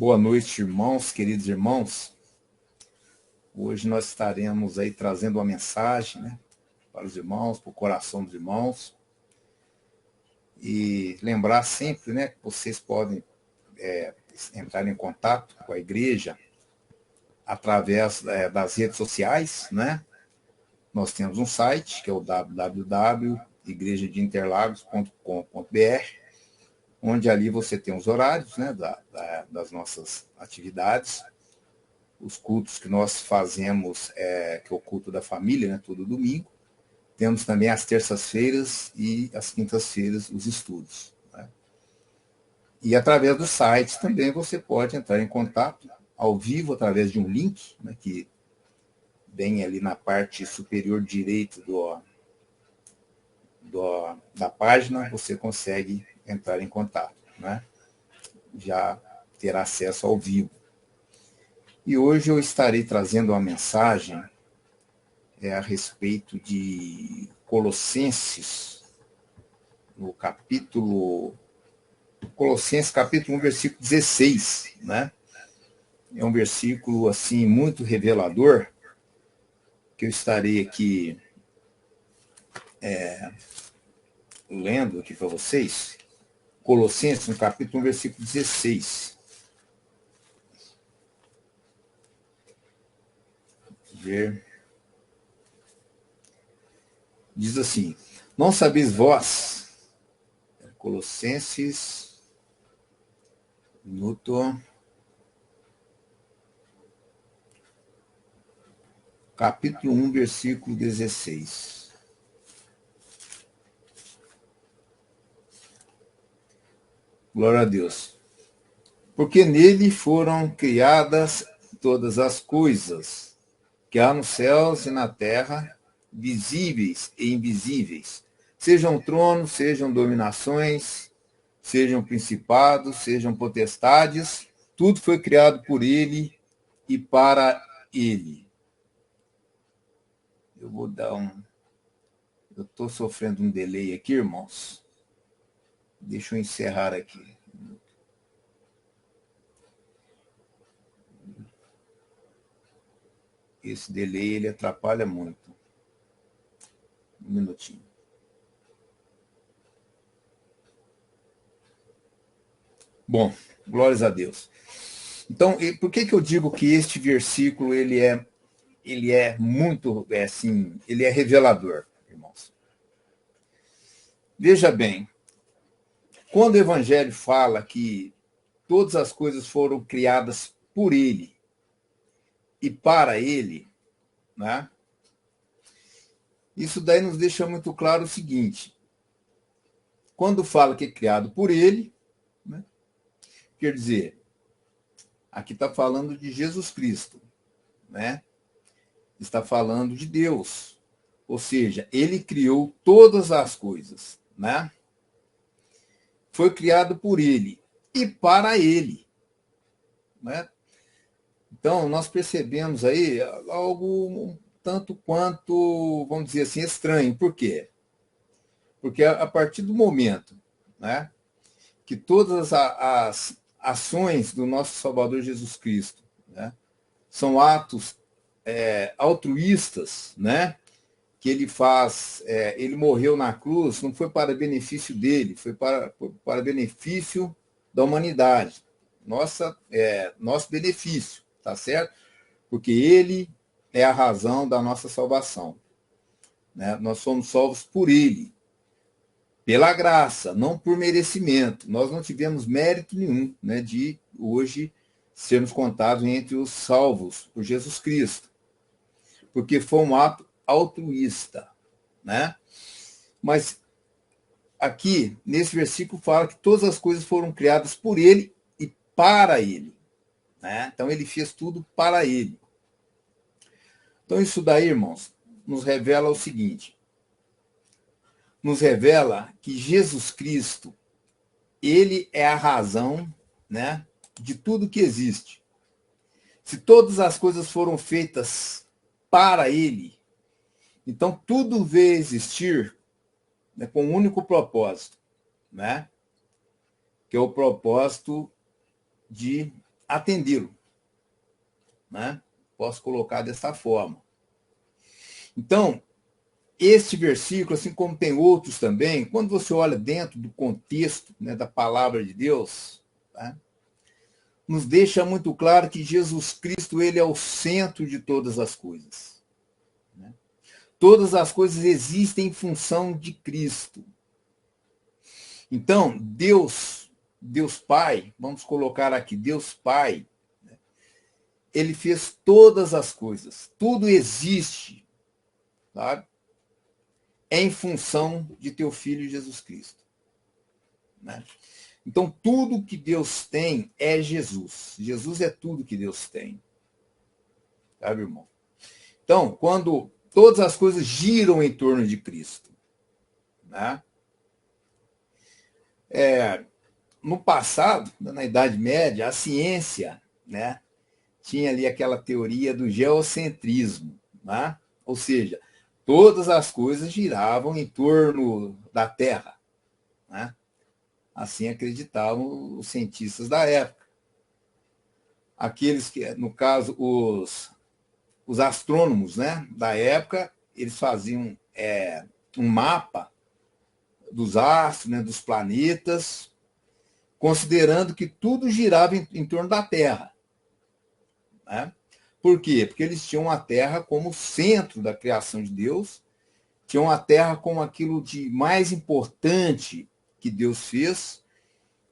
Boa noite, irmãos, queridos irmãos. Hoje nós estaremos aí trazendo uma mensagem, né, para os irmãos, para o coração dos irmãos. E lembrar sempre, né, que vocês podem entrar em contato com a igreja através das redes sociais, né? Nós temos um site, que é o www.igrejadeinterlagos.com.br, onde ali você tem os horários, né, das nossas atividades, os cultos que nós fazemos, que é o culto da família, né, todo domingo. Temos também as terças-feiras e as quintas-feiras os estudos, né? E através do site também você pode entrar em contato ao vivo através de um link, né, que vem ali na parte superior direita da página, você consegue entrar em contato, né? Já terá acesso ao vivo. E hoje eu estarei trazendo uma mensagem a respeito de Colossenses, no Colossenses capítulo 1, versículo 16, né? É um versículo assim muito revelador, que eu estarei aqui lendo aqui para vocês. Colossenses, no capítulo 1, versículo 16. Ver. Diz assim: não sabeis vós, Colossenses, minuto, capítulo 1, versículo 16. Glória a Deus. Porque nele foram criadas todas as coisas, que há nos céus e na terra, visíveis e invisíveis, sejam tronos, sejam dominações, sejam principados, sejam potestades, tudo foi criado por ele e para ele. Eu vou dar Eu estou sofrendo um delay aqui, irmãos. Deixa eu encerrar aqui. Esse delay, ele atrapalha muito. Um minutinho. Bom, glórias a Deus. Então, por que eu digo que este versículo ele é muito, assim, ele é revelador, irmãos? Veja bem, quando o Evangelho fala que todas as coisas foram criadas por ele e para ele, né? Isso daí nos deixa muito claro o seguinte: quando fala que é criado por ele, né? Quer dizer, aqui está falando de Jesus Cristo, né? Está falando de Deus. Ou seja, ele criou todas as coisas, né? Foi criado por ele e para ele, né? Então, nós percebemos aí algo um tanto quanto, vamos dizer assim, estranho. Por quê? Porque a partir do momento, né, que todas as ações do nosso Salvador Jesus Cristo, né, são atos altruístas, né, que ele faz, ele morreu na cruz, não foi para benefício dele, foi para benefício da humanidade, nosso benefício, tá certo? Porque ele é a razão da nossa salvação, né? Nós somos salvos por ele, pela graça, não por merecimento. Nós não tivemos mérito nenhum, né, de hoje sermos contados entre os salvos por Jesus Cristo, porque foi um ato altruísta, né? Mas aqui, nesse versículo, fala que todas as coisas foram criadas por ele e para ele, né? Então, ele fez tudo para ele. Então, isso daí, irmãos, nos revela o seguinte: nos revela que Jesus Cristo, ele é a razão, né, de tudo que existe. Se todas as coisas foram feitas para ele, então tudo veio existir, né, com um único propósito, né, que é o propósito de atendê-lo, né? Posso colocar dessa forma. Então, este versículo, assim como tem outros também, quando você olha dentro do contexto, né, da palavra de Deus, tá, nos deixa muito claro que Jesus Cristo, ele é o centro de todas as coisas. Né? Todas as coisas existem em função de Cristo. Então, Deus Pai, vamos colocar aqui, Deus Pai, né, ele fez todas as coisas. Tudo existe, sabe? Em função de teu Filho Jesus Cristo. Né? Então, tudo que Deus tem é Jesus. Jesus é tudo que Deus tem. Sabe, irmão? Então, quando todas as coisas giram em torno de Cristo. Né? No passado, na Idade Média, a ciência, né, tinha ali aquela teoria do geocentrismo. Né? Ou seja, todas as coisas giravam em torno da Terra. Né? Assim acreditavam os cientistas da época. Aqueles que, no caso, os astrônomos, né, da época, eles faziam um mapa dos astros, né, dos planetas, considerando que tudo girava em torno da Terra. Né? Por quê? Porque eles tinham a Terra como centro da criação de Deus, tinham a Terra como aquilo de mais importante que Deus fez.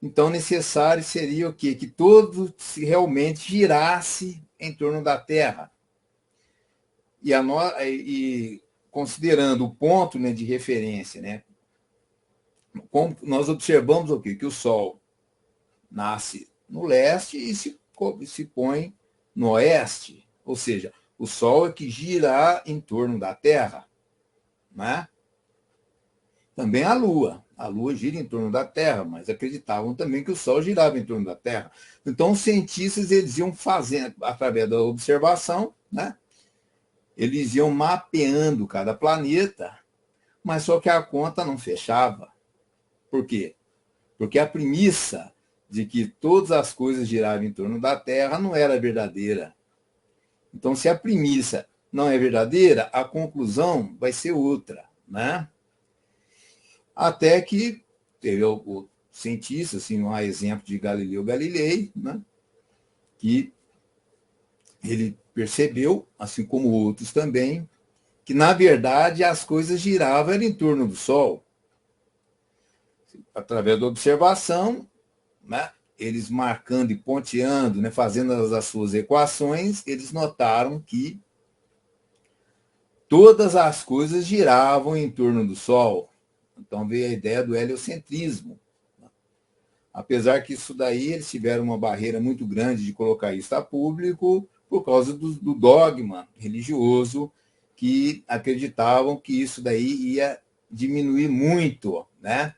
Então, necessário seria o quê? Que todo realmente girasse em torno da Terra. E considerando o ponto, né, de referência, né, como nós observamos o quê? Que o Sol nasce no leste e se põe no oeste. Ou seja, o Sol é que gira em torno da Terra. Né? Também a Lua. A Lua gira em torno da Terra, mas acreditavam também que o Sol girava em torno da Terra. Então, os cientistas eles iam fazendo, através da observação, né? Eles iam mapeando cada planeta, mas só que a conta não fechava. Por quê? Porque a premissa de que todas as coisas giravam em torno da Terra não era verdadeira. Então, se a premissa não é verdadeira, a conclusão vai ser outra, né? Até que teve o cientista, assim, um exemplo de Galileu Galilei, né? Que ele percebeu, assim como outros também, que, na verdade, as coisas giravam em torno do Sol. Através da observação, né, eles marcando e ponteando, né, fazendo as suas equações, eles notaram que todas as coisas giravam em torno do Sol. Então veio a ideia do heliocentrismo. Apesar que isso daí eles tiveram uma barreira muito grande de colocar isso a público por causa do dogma religioso, que acreditavam que isso daí ia diminuir muito, né,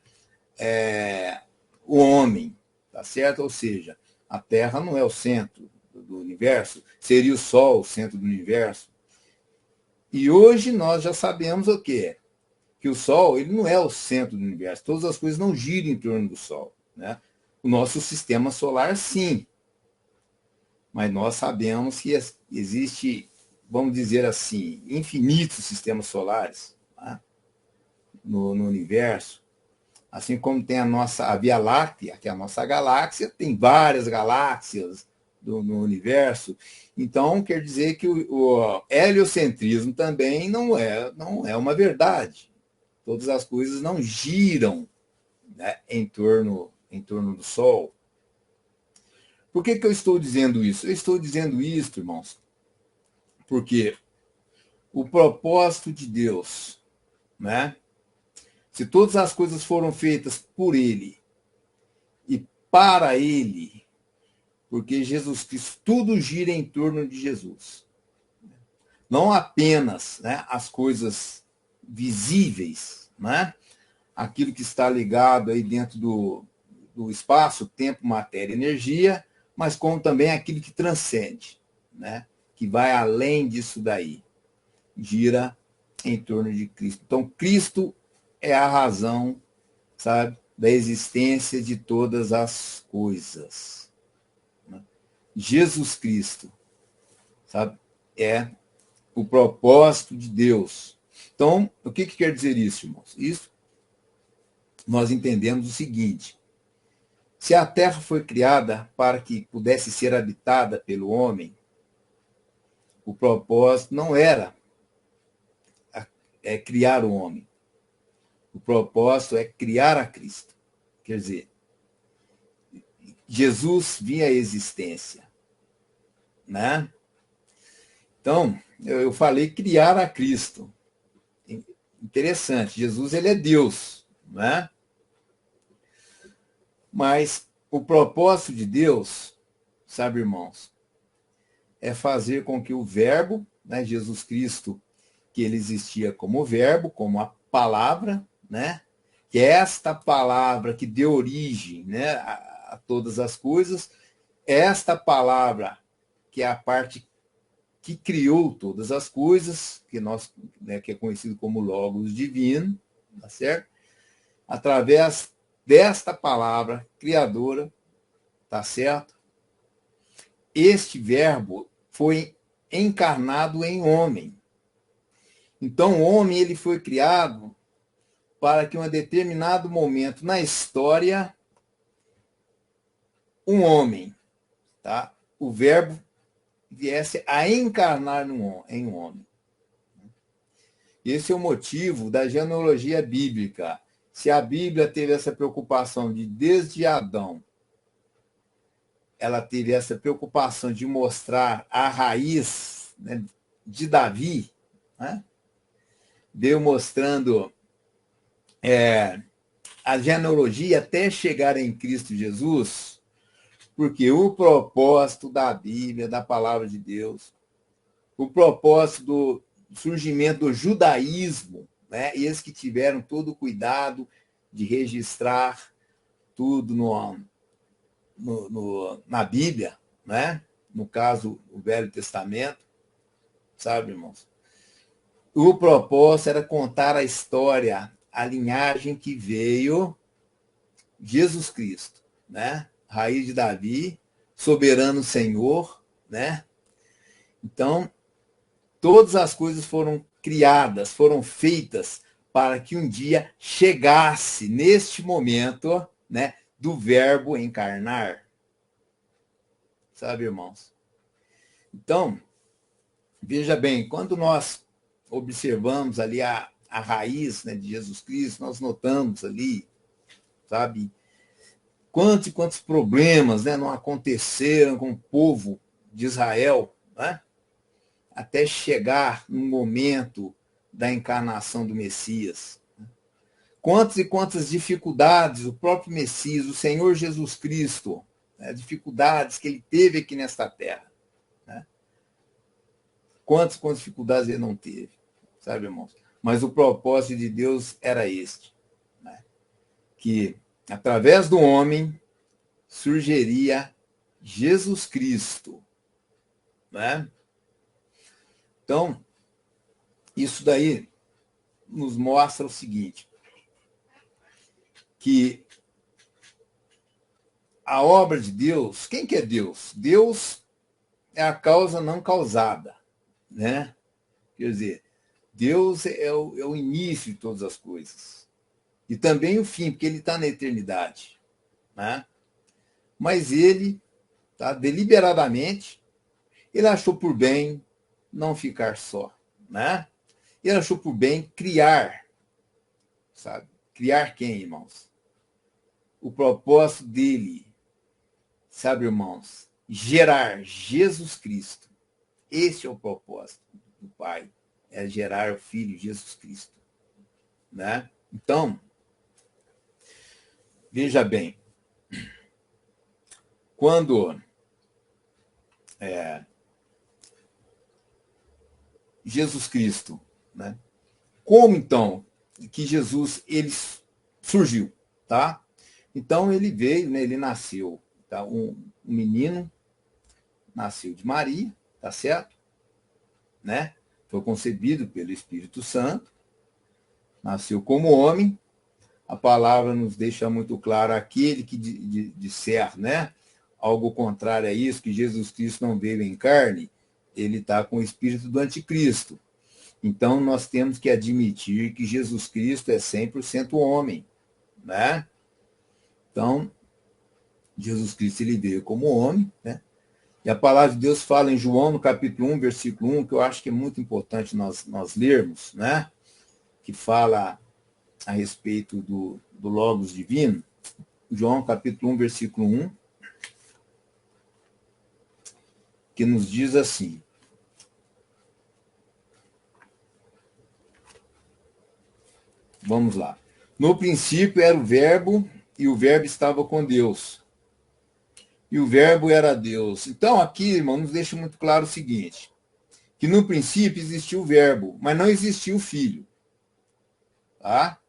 o homem, tá certo? Ou seja, a Terra não é o centro do universo, seria o Sol o centro do universo. E hoje nós já sabemos o quê? Que o Sol ele não é o centro do universo, todas as coisas não giram em torno do Sol. Né? O nosso sistema solar, sim, mas nós sabemos que existe, vamos dizer assim, infinitos sistemas solares, né, no universo. Assim como tem a Via Láctea, que é a nossa galáxia, tem várias galáxias no universo. Então, quer dizer que o heliocentrismo também não é uma verdade. Todas as coisas não giram, né, em torno do Sol. Por que eu estou dizendo isso? Eu estou dizendo isso, irmãos, porque o propósito de Deus, né? Se todas as coisas foram feitas por Ele e para Ele, porque Jesus Cristo, tudo gira em torno de Jesus. Não apenas, né, as coisas visíveis, né? Aquilo que está ligado aí dentro do espaço, tempo, matéria e energia, mas como também aquilo que transcende, né? Que vai além disso daí, gira em torno de Cristo. Então, Cristo é a razão, sabe, da existência de todas as coisas. Né? Jesus Cristo, sabe? É o propósito de Deus. Então, o que quer dizer isso, irmãos? Isso nós entendemos o seguinte: se a terra foi criada para que pudesse ser habitada pelo homem, o propósito não era criar o homem. O propósito é criar a Cristo. Quer dizer, Jesus vinha à existência, né? Então, eu falei criar a Cristo. Interessante, Jesus ele é Deus, né? Mas o propósito de Deus, sabe, irmãos, é fazer com que o verbo, né, Jesus Cristo, que ele existia como verbo, como a palavra, né? Que é esta palavra que deu origem, né, a todas as coisas, esta palavra que é a parte que criou todas as coisas, que nós, né, que é conhecido como Logos divino, tá certo? Através desta palavra criadora, tá certo? Este verbo foi encarnado em homem. Então, o homem ele foi criado para que em um determinado momento na história, um homem, tá? O verbo viesse a encarnar em um homem. Esse é o motivo da genealogia bíblica. Se a Bíblia teve essa preocupação de, desde Adão, ela teve essa preocupação de mostrar a raiz, né, de Davi, né? Deu mostrando a genealogia até chegar em Cristo Jesus, porque o propósito da Bíblia, da palavra de Deus, o propósito do surgimento do judaísmo, né? Eles que tiveram todo o cuidado de registrar tudo na Bíblia, né? No caso, o Velho Testamento, sabe, irmãos? O propósito era contar a história, a linhagem que veio Jesus Cristo, né? Raiz de Davi, soberano Senhor, né? Então, todas as coisas foram criadas, foram feitas para que um dia chegasse neste momento, né, do verbo encarnar. Sabe, irmãos? Então, veja bem, quando nós observamos ali a raiz, né, de Jesus Cristo, nós notamos ali, sabe, quantos e quantos problemas, né, não aconteceram com o povo de Israel, né, até chegar no momento da encarnação do Messias. Quantas e quantas dificuldades o próprio Messias, o Senhor Jesus Cristo, né, dificuldades que ele teve aqui nesta terra. Né? Quantas dificuldades ele não teve, sabe, irmãos? Mas o propósito de Deus era este, né? Que através do homem surgiria Jesus Cristo, né? Então, isso daí nos mostra o seguinte, que a obra de Deus, quem que é Deus? Deus é a causa não causada, né? Quer dizer, Deus é o início de todas as coisas. E também o fim, porque ele está na eternidade, né? Mas ele, tá, deliberadamente, ele achou por bem não ficar só, né? Ele achou por bem criar, sabe? Criar quem, irmãos? O propósito dele, sabe, irmãos? Gerar Jesus Cristo. Esse é o propósito do Pai, é gerar o Filho Jesus Cristo, né? Então, veja bem, quando Jesus Cristo, né? Como então que Jesus ele surgiu, tá? Então ele veio, né? Ele nasceu, tá? Um menino nasceu de Maria, tá certo? Né? Foi concebido pelo Espírito Santo, nasceu como homem. A palavra nos deixa muito claro aquele que disser, né? algo contrário a isso, que Jesus Cristo não veio em carne, ele está com o espírito do anticristo. Então, nós temos que admitir que Jesus Cristo é 100% homem, né? Então, Jesus Cristo ele veio como homem, né? E a palavra de Deus fala em João, no capítulo 1, versículo 1, que eu acho que é muito importante nós lermos, né? Que fala a respeito do Logos divino. João, capítulo 1, versículo 1, que nos diz assim: vamos lá. No princípio era o Verbo, e o Verbo estava com Deus. E o Verbo era Deus. Então, aqui, irmão, nos deixa muito claro o seguinte: que no princípio existia o Verbo, mas não existia o Filho. Tá?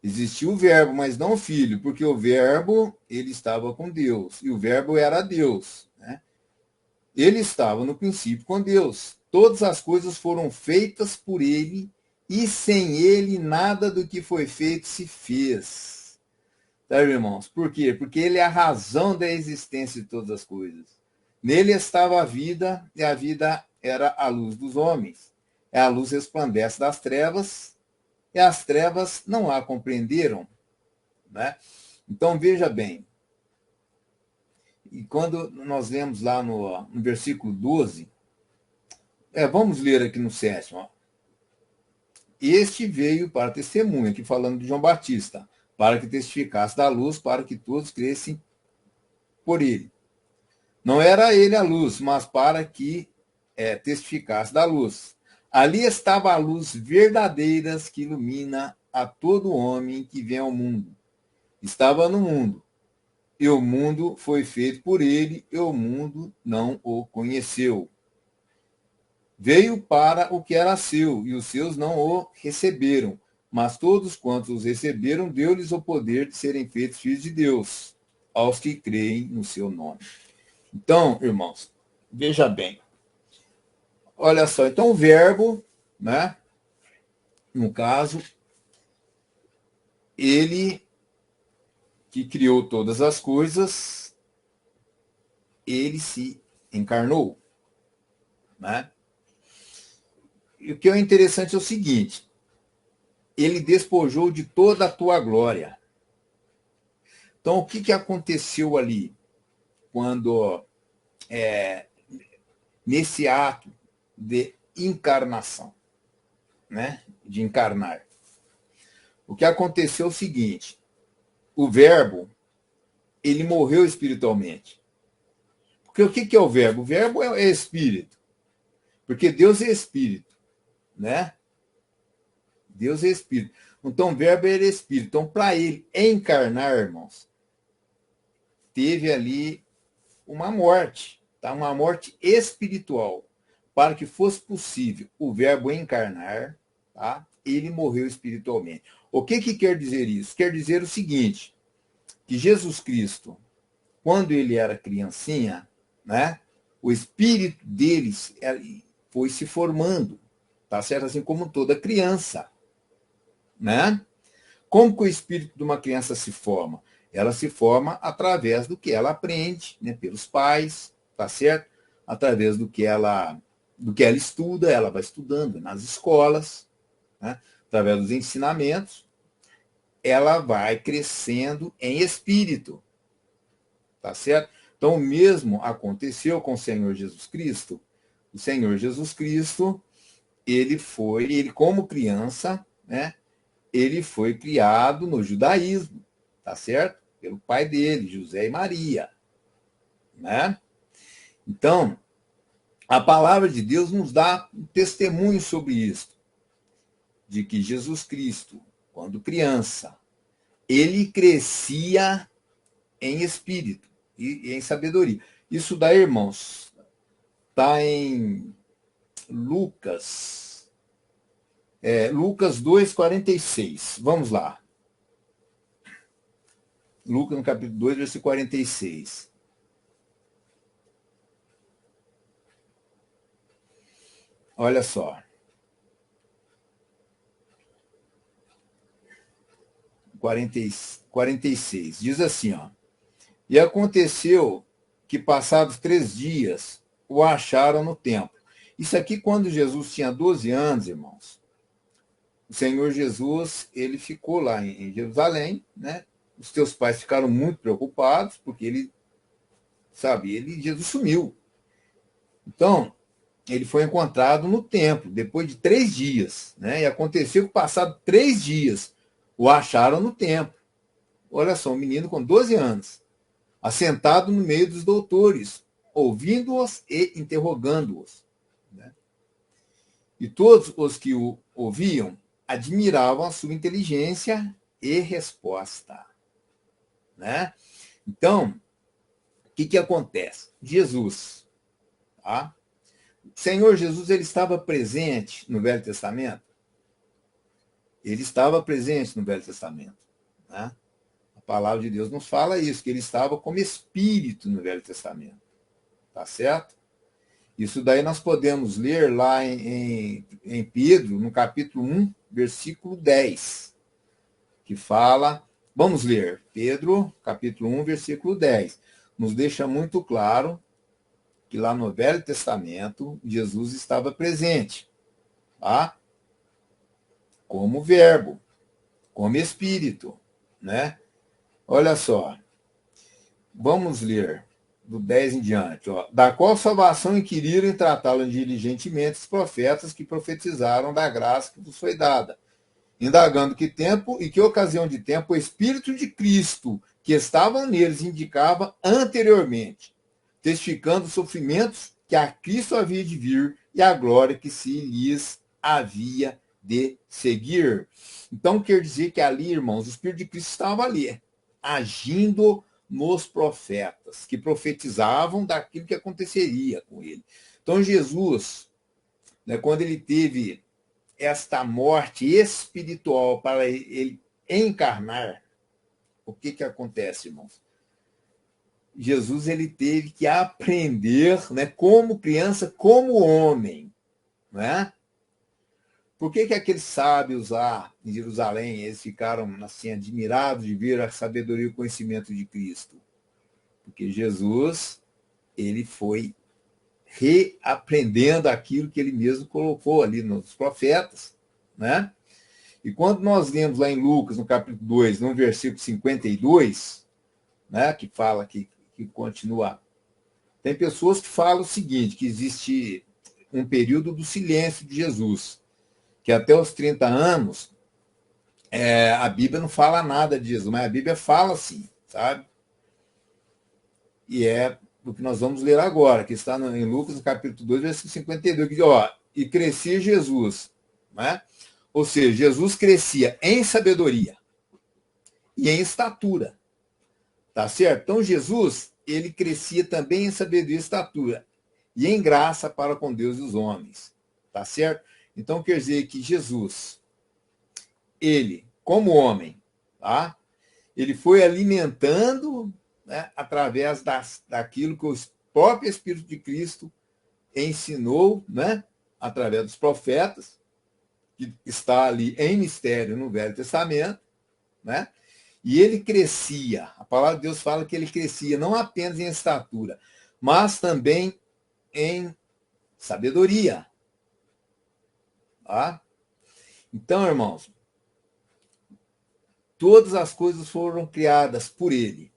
Existia o Verbo, mas não o Filho, porque o Verbo, ele estava com Deus. E o Verbo era Deus. Né? Ele estava no princípio com Deus. Todas as coisas foram feitas por ele, e sem ele nada do que foi feito se fez. Tá, irmãos? Por quê? Porque ele é a razão da existência de todas as coisas. Nele estava a vida, e a vida era a luz dos homens. A luz resplandece das trevas, e as trevas não a compreenderam. Né? Então, veja bem, e quando nós lemos lá no versículo 12, vamos ler aqui no 7º. Ó. Este veio para testemunha, aqui falando de João Batista, para que testificasse da luz, para que todos crescem por ele. Não era ele a luz, mas para que testificasse da luz. Ali estava a luz verdadeira que ilumina a todo homem que vem ao mundo. Estava no mundo, e o mundo foi feito por ele, e o mundo não o conheceu. Veio para o que era seu, e os seus não o receberam. Mas todos quantos os receberam, deu-lhes o poder de serem feitos filhos de Deus, aos que creem no seu nome. Então, irmãos, veja bem. Olha só, então o verbo, né, no caso, ele que criou todas as coisas, ele se encarnou, né? E o que é interessante é o seguinte: ele despojou de toda a tua glória. Então, o que aconteceu ali quando, nesse ato de encarnação, né? De encarnar? O que aconteceu é o seguinte: o verbo, ele morreu espiritualmente. Porque o que é o verbo? O verbo é espírito. Porque Deus é espírito, né? Deus é espírito. Então, o verbo era espírito. Então, para ele encarnar, irmãos, teve ali uma morte, tá? Uma morte espiritual. Para que fosse possível o verbo encarnar, tá? Ele morreu espiritualmente. O que quer dizer isso? Quer dizer o seguinte, que Jesus Cristo, quando ele era criancinha, né? O espírito deles foi se formando, tá certo? Assim como toda criança, né? Como que o espírito de uma criança se forma? Ela se forma através do que ela aprende, né, pelos pais, tá certo? Através do que ela estuda, ela vai estudando nas escolas, né? Através dos ensinamentos, ela vai crescendo em espírito, tá certo? Então, o mesmo aconteceu com o Senhor Jesus Cristo. O Senhor Jesus Cristo, ele como criança, né? Ele foi criado no judaísmo, tá certo? Pelo pai dele, José e Maria, né? Então, a palavra de Deus nos dá um testemunho sobre isso, de que Jesus Cristo, quando criança, ele crescia em espírito e em sabedoria. Isso daí, irmãos, está em Lucas, Lucas 2,46. Vamos lá. Lucas, no capítulo 2, versículo 46. Olha só. 46. Diz assim, ó. E aconteceu que passados 3 dias o acharam no templo. Isso aqui quando Jesus tinha 12 anos, irmãos. O Senhor Jesus, ele ficou lá em Jerusalém, né? Os teus pais ficaram muito preocupados, porque Jesus sumiu. Então, ele foi encontrado no templo, depois de 3 dias, né? E aconteceu que, passado 3 dias, o acharam no templo. Olha só, um menino com 12 anos, assentado no meio dos doutores, ouvindo-os e interrogando-os, né? E todos os que o ouviam admiravam a sua inteligência e resposta, né? Então, o que acontece? Jesus, tá? O Senhor Jesus, ele estava presente no Velho Testamento? Ele estava presente no Velho Testamento, né? A palavra de Deus nos fala isso, que ele estava como Espírito no Velho Testamento, tá certo? Isso daí nós podemos ler lá em Pedro, no capítulo 1, versículo 10, que fala, vamos ler, Pedro, capítulo 1, versículo 10, nos deixa muito claro que lá no Velho Testamento, Jesus estava presente, tá? Como verbo, como Espírito, né? Olha só, vamos ler do 10 em diante, ó. Da qual salvação inquiriram e trataram diligentemente os profetas que profetizaram da graça que vos foi dada, indagando que tempo e que ocasião de tempo o Espírito de Cristo que estavam neles indicava anteriormente, testificando os sofrimentos que a Cristo havia de vir e a glória que se lhes havia de seguir. Então, quer dizer que ali, irmãos, o Espírito de Cristo estava ali, agindo nos profetas, que profetizavam daquilo que aconteceria com ele. Então, Jesus, né, quando ele teve esta morte espiritual para ele encarnar, o que acontece, irmãos? Jesus, ele teve que aprender, né, como criança, como homem, né? Por que aqueles sábios lá em Jerusalém, eles ficaram assim admirados de ver a sabedoria e o conhecimento de Cristo? Porque Jesus, ele foi reaprendendo aquilo que ele mesmo colocou ali nos profetas, né? E quando nós lemos lá em Lucas, no capítulo 2, no versículo 52, né, que fala que continua. Tem pessoas que falam o seguinte, que existe um período do silêncio de Jesus, que até os 30 anos a Bíblia não fala nada de Jesus, mas a Bíblia fala sim, sabe? E é o que nós vamos ler agora, que está em Lucas, no capítulo 2, versículo 52, que diz, ó, e crescia Jesus, né? Ou seja, Jesus crescia em sabedoria e em estatura, tá certo? Então, Jesus, ele crescia também em sabedoria e estatura e em graça para com Deus e os homens, tá certo? Então, quer dizer que Jesus, ele, como homem, tá? Ele foi alimentando, né, através daquilo que o próprio Espírito de Cristo ensinou, né, através dos profetas, que está ali em mistério no Velho Testamento, né? E ele crescia, a palavra de Deus fala que ele crescia não apenas em estatura, mas também em sabedoria. Tá? Então, irmãos, todas as coisas foram criadas por ele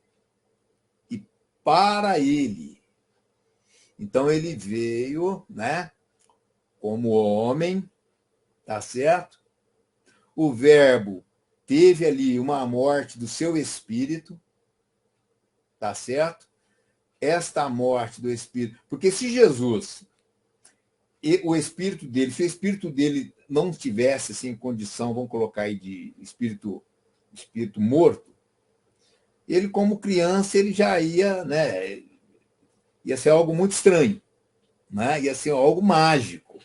e para ele. Então ele veio, né, como homem, tá certo? O verbo teve ali uma morte do seu espírito, tá certo? Esta morte do espírito, porque se Jesus e o espírito dele, se o espírito dele não tivesse assim condição, vamos colocar aí de espírito morto, ele como criança ele já ia, né, ia ser algo muito estranho, né? Ia ser algo mágico,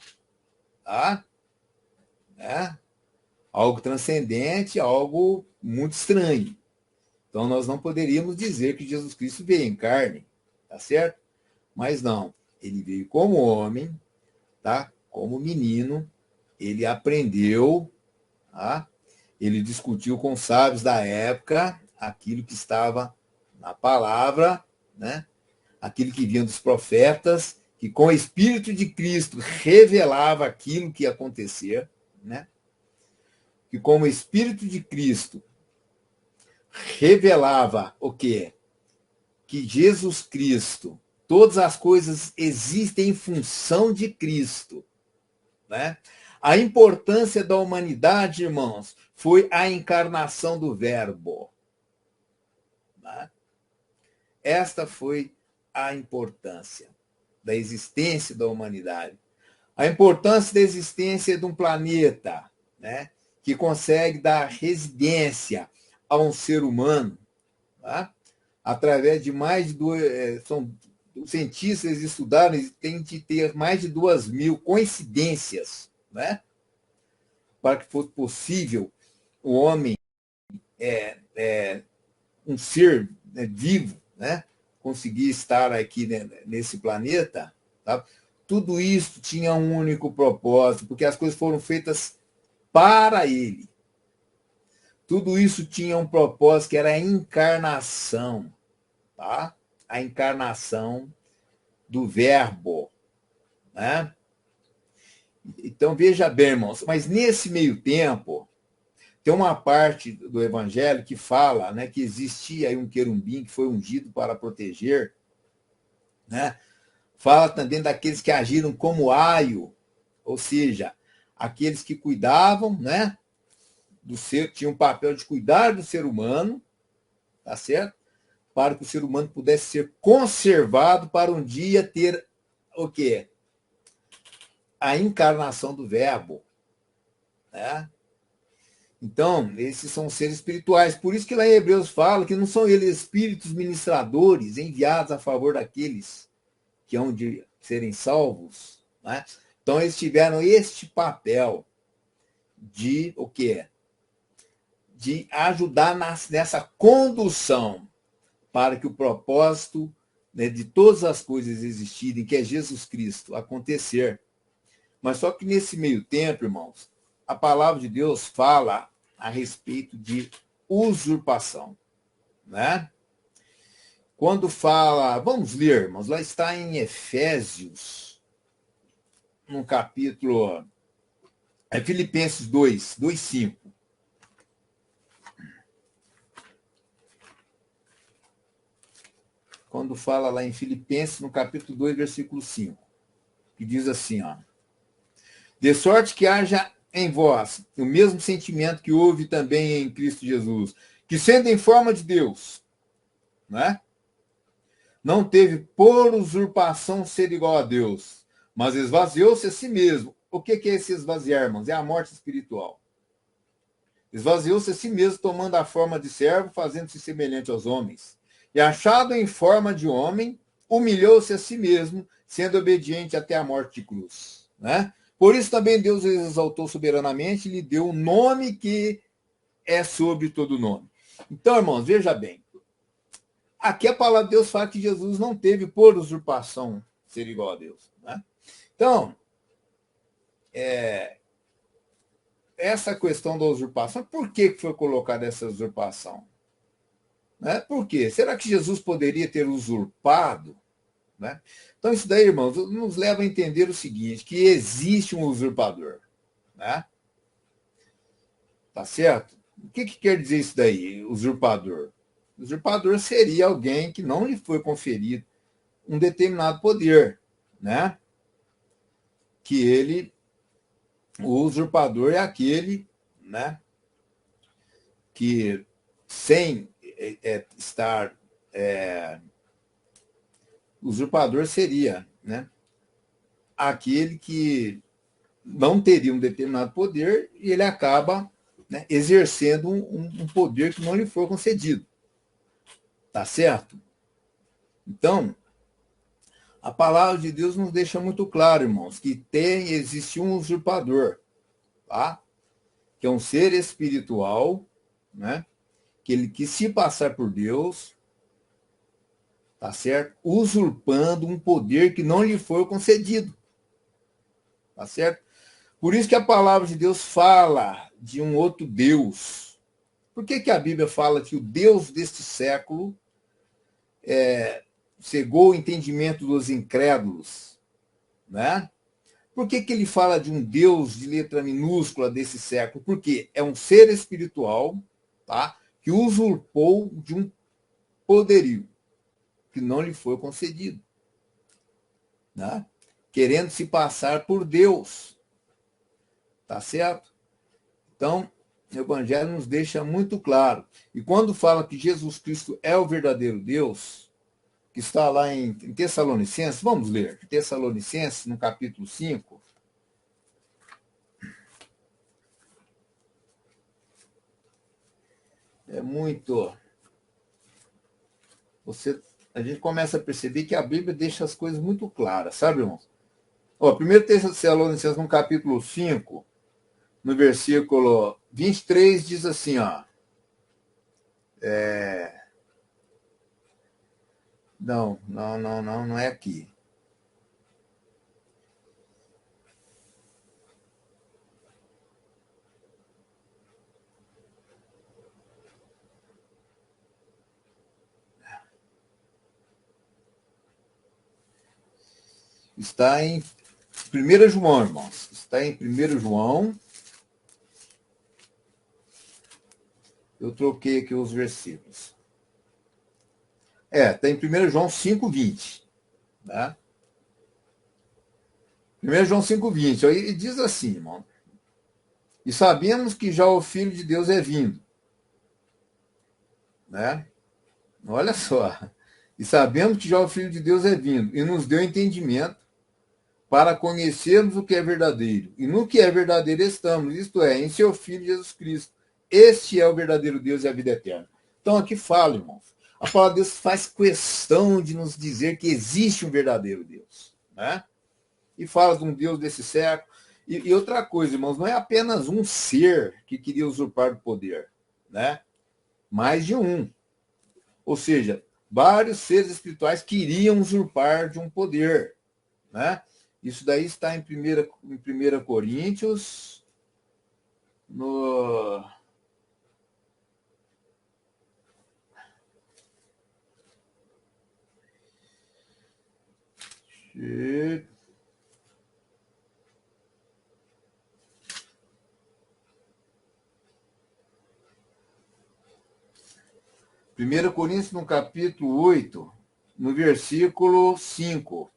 tá? Né? Algo transcendente, algo muito estranho. Então nós não poderíamos dizer que Jesus Cristo veio em carne, tá certo? Mas não, ele veio como homem, tá? Como menino, ele aprendeu, tá? Ele discutiu com os sábios da época aquilo que estava na palavra, né? aquilo que vinha dos profetas, que com o Espírito de Cristo revelava aquilo que ia acontecer, né? Que como o Espírito de Cristo revelava o quê? Que Jesus Cristo, todas as coisas existem em função de Cristo, né? A importância da humanidade, irmãos, foi a encarnação do Verbo, né? Esta foi a importância da existência da humanidade. A importância da existência de um planeta, né, que consegue dar residência a um ser humano, tá? Através de mais de os cientistas estudaram e têm de ter mais de 2.000 coincidências, né, para que fosse possível o homem, um ser, né, vivo, né, conseguir estar aqui, né, nesse planeta, tá? Tudo isso tinha um único propósito, porque as coisas foram feitas para ele. Tudo isso tinha um propósito, que era a encarnação, tá? A encarnação do Verbo, né? Então, veja bem, irmãos, mas nesse meio tempo, tem uma parte do Evangelho que fala, né, que existia aí um querubim que foi ungido para proteger, né? Fala também daqueles que agiram como aio, ou seja, aqueles que cuidavam, né, tinham o papel de cuidar do ser humano, tá certo? Para que o ser humano pudesse ser conservado para um dia ter o quê? A encarnação do Verbo, né? Então, esses são seres espirituais. Por isso que lá em Hebreus fala que não são eles espíritos ministradores enviados a favor daqueles que hão de serem salvos, né? Então, eles tiveram este papel de o quê? De ajudar nessa condução para que o propósito, né, de todas as coisas existirem, que é Jesus Cristo, acontecer. Mas só que nesse meio tempo, irmãos, a palavra de Deus fala a respeito de usurpação, né? Quando fala, vamos ler, irmãos, lá está em Efésios, no capítulo, Filipenses 2:5. Quando fala lá em Filipenses, no capítulo 2, versículo 5, que diz assim, ó: de sorte que haja em vós o mesmo sentimento que houve também em Cristo Jesus, que sendo em forma de Deus, né, não teve por usurpação ser igual a Deus, mas esvaziou-se a si mesmo. O que é esse esvaziar, irmãos? É a morte espiritual. Esvaziou-se a si mesmo, tomando a forma de servo, fazendo-se semelhante aos homens. E achado em forma de homem, humilhou-se a si mesmo, sendo obediente até a morte de cruz, né? Por isso também Deus o exaltou soberanamente e lhe deu um nome que é sobre todo nome. Então, irmãos, veja bem. Aqui a palavra de Deus fala que Jesus não teve por usurpação ser igual a Deus, né? Então, essa questão da usurpação, por que foi colocada essa usurpação? Né? Por quê? Será que Jesus poderia ter usurpado? Né? Então, isso daí, irmãos, nos leva a entender o seguinte, que existe um usurpador. Né? Tá certo? O que quer dizer isso daí, usurpador? Usurpador seria alguém que não lhe foi conferido um determinado poder, né? O usurpador é aquele, né, que sem estar, usurpador seria, né, aquele que não teria um determinado poder e ele acaba, né, exercendo um poder que não lhe foi concedido. Tá certo? Então, a palavra de Deus nos deixa muito claro, irmãos, que existe um usurpador, tá? Que é um ser espiritual, né? Que ele quis se passar por Deus, tá certo? Usurpando um poder que não lhe foi concedido, tá certo? Por isso que a palavra de Deus fala de um outro Deus. Por que a Bíblia fala que o Deus deste século cegou o entendimento dos incrédulos, né? Por que ele fala de um Deus de letra minúscula desse século? Porque é um ser espiritual, tá? Que usurpou de um poderio que não lhe foi concedido, né? Querendo se passar por Deus, tá certo? Então, o Evangelho nos deixa muito claro. E quando fala que Jesus Cristo é o verdadeiro Deus, que está lá em Tessalonicenses, vamos ler, Tessalonicenses, no capítulo 5. É muito. A gente começa a perceber que a Bíblia deixa as coisas muito claras, sabe, irmão? Ó, 1 Tessalonicenses, no capítulo 5, no versículo 23, diz assim, ó. Não é aqui. Está em 1 João, irmãos. Está em 1 João. Eu troquei aqui os versículos. Está em 1 João 5,20. Tá? 1 João 5,20. Aí diz assim, irmão. E sabemos que já o Filho de Deus é vindo. Né? Olha só. E sabemos que já o Filho de Deus é vindo. E nos deu entendimento para conhecermos o que é verdadeiro. E no que é verdadeiro estamos, isto é, em seu Filho Jesus Cristo. Este é o verdadeiro Deus e a vida eterna. Então aqui fala, irmãos. A palavra de Deus faz questão de nos dizer que existe um verdadeiro Deus. Né? E fala de um Deus desse século. E outra coisa, irmãos, não é apenas um ser que queria usurpar o poder. Né? Mais de um. Ou seja, vários seres espirituais queriam usurpar de um poder. Né? Isso daí está em 1 Coríntios, no... Primeiro Coríntios, no capítulo 8, no versículo 5.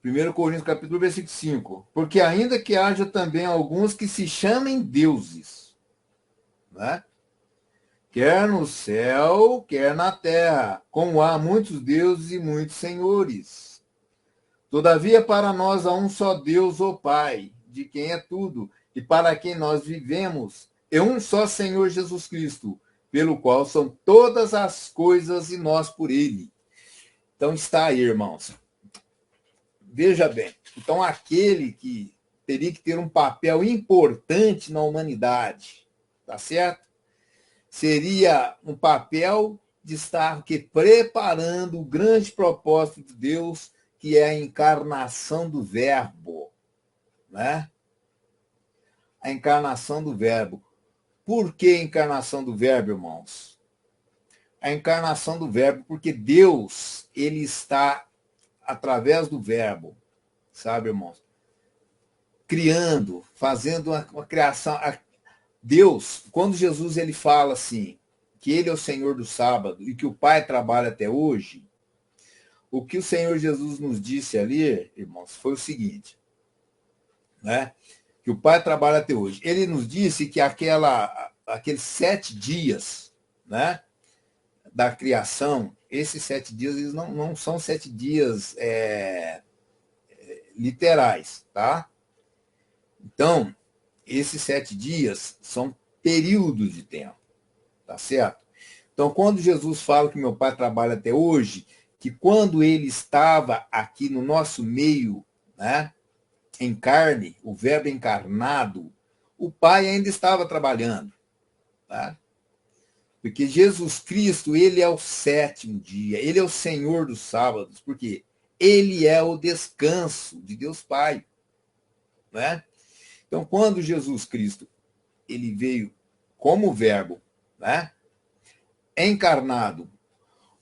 1 Coríntios, capítulo 1, versículo 5. Porque ainda que haja também alguns que se chamem deuses, né? Quer no céu, quer na terra, como há muitos deuses e muitos senhores. Todavia, para nós há um só Deus, o Pai, de quem é tudo, e para quem nós vivemos, e um só Senhor Jesus Cristo, pelo qual são todas as coisas e nós por ele. Então está aí, irmãos. Veja bem, então aquele que teria que ter um papel importante na humanidade, tá certo? Seria um papel de estar preparando o grande propósito de Deus, que é a encarnação do Verbo, né? A encarnação do Verbo. Por que a encarnação do Verbo, irmãos? A encarnação do Verbo, porque Deus, ele está através do Verbo, sabe, irmãos? Criando, fazendo uma criação. Deus, quando Jesus ele fala assim, que ele é o Senhor do sábado e que o Pai trabalha até hoje, o que o Senhor Jesus nos disse ali, irmãos, foi o seguinte, né? Que o Pai trabalha até hoje. Ele nos disse que aqueles 7 dias, né, da criação, esses 7 dias eles não são 7 dias literais, tá? Então, esses 7 dias são períodos de tempo, tá certo? Então, quando Jesus fala que meu Pai trabalha até hoje, que quando ele estava aqui no nosso meio, né, em carne, o Verbo encarnado, o Pai ainda estava trabalhando, tá? Porque Jesus Cristo, ele é o 7º dia, ele é o Senhor dos sábados, porque ele é o descanso de Deus Pai, né? Então, quando Jesus Cristo ele veio como Verbo, né, encarnado,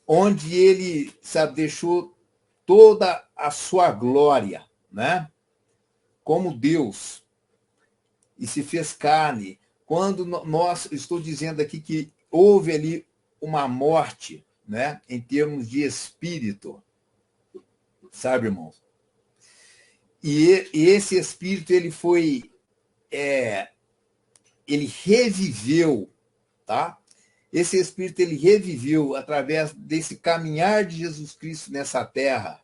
onde ele, sabe, deixou toda a sua glória, né? Como Deus, e se fez carne. Quando nós, estou dizendo aqui que houve ali uma morte, né, em termos de espírito, sabe, irmãos? E esse espírito, ele foi, ele reviveu, tá? Esse espírito, ele reviveu através desse caminhar de Jesus Cristo nessa terra,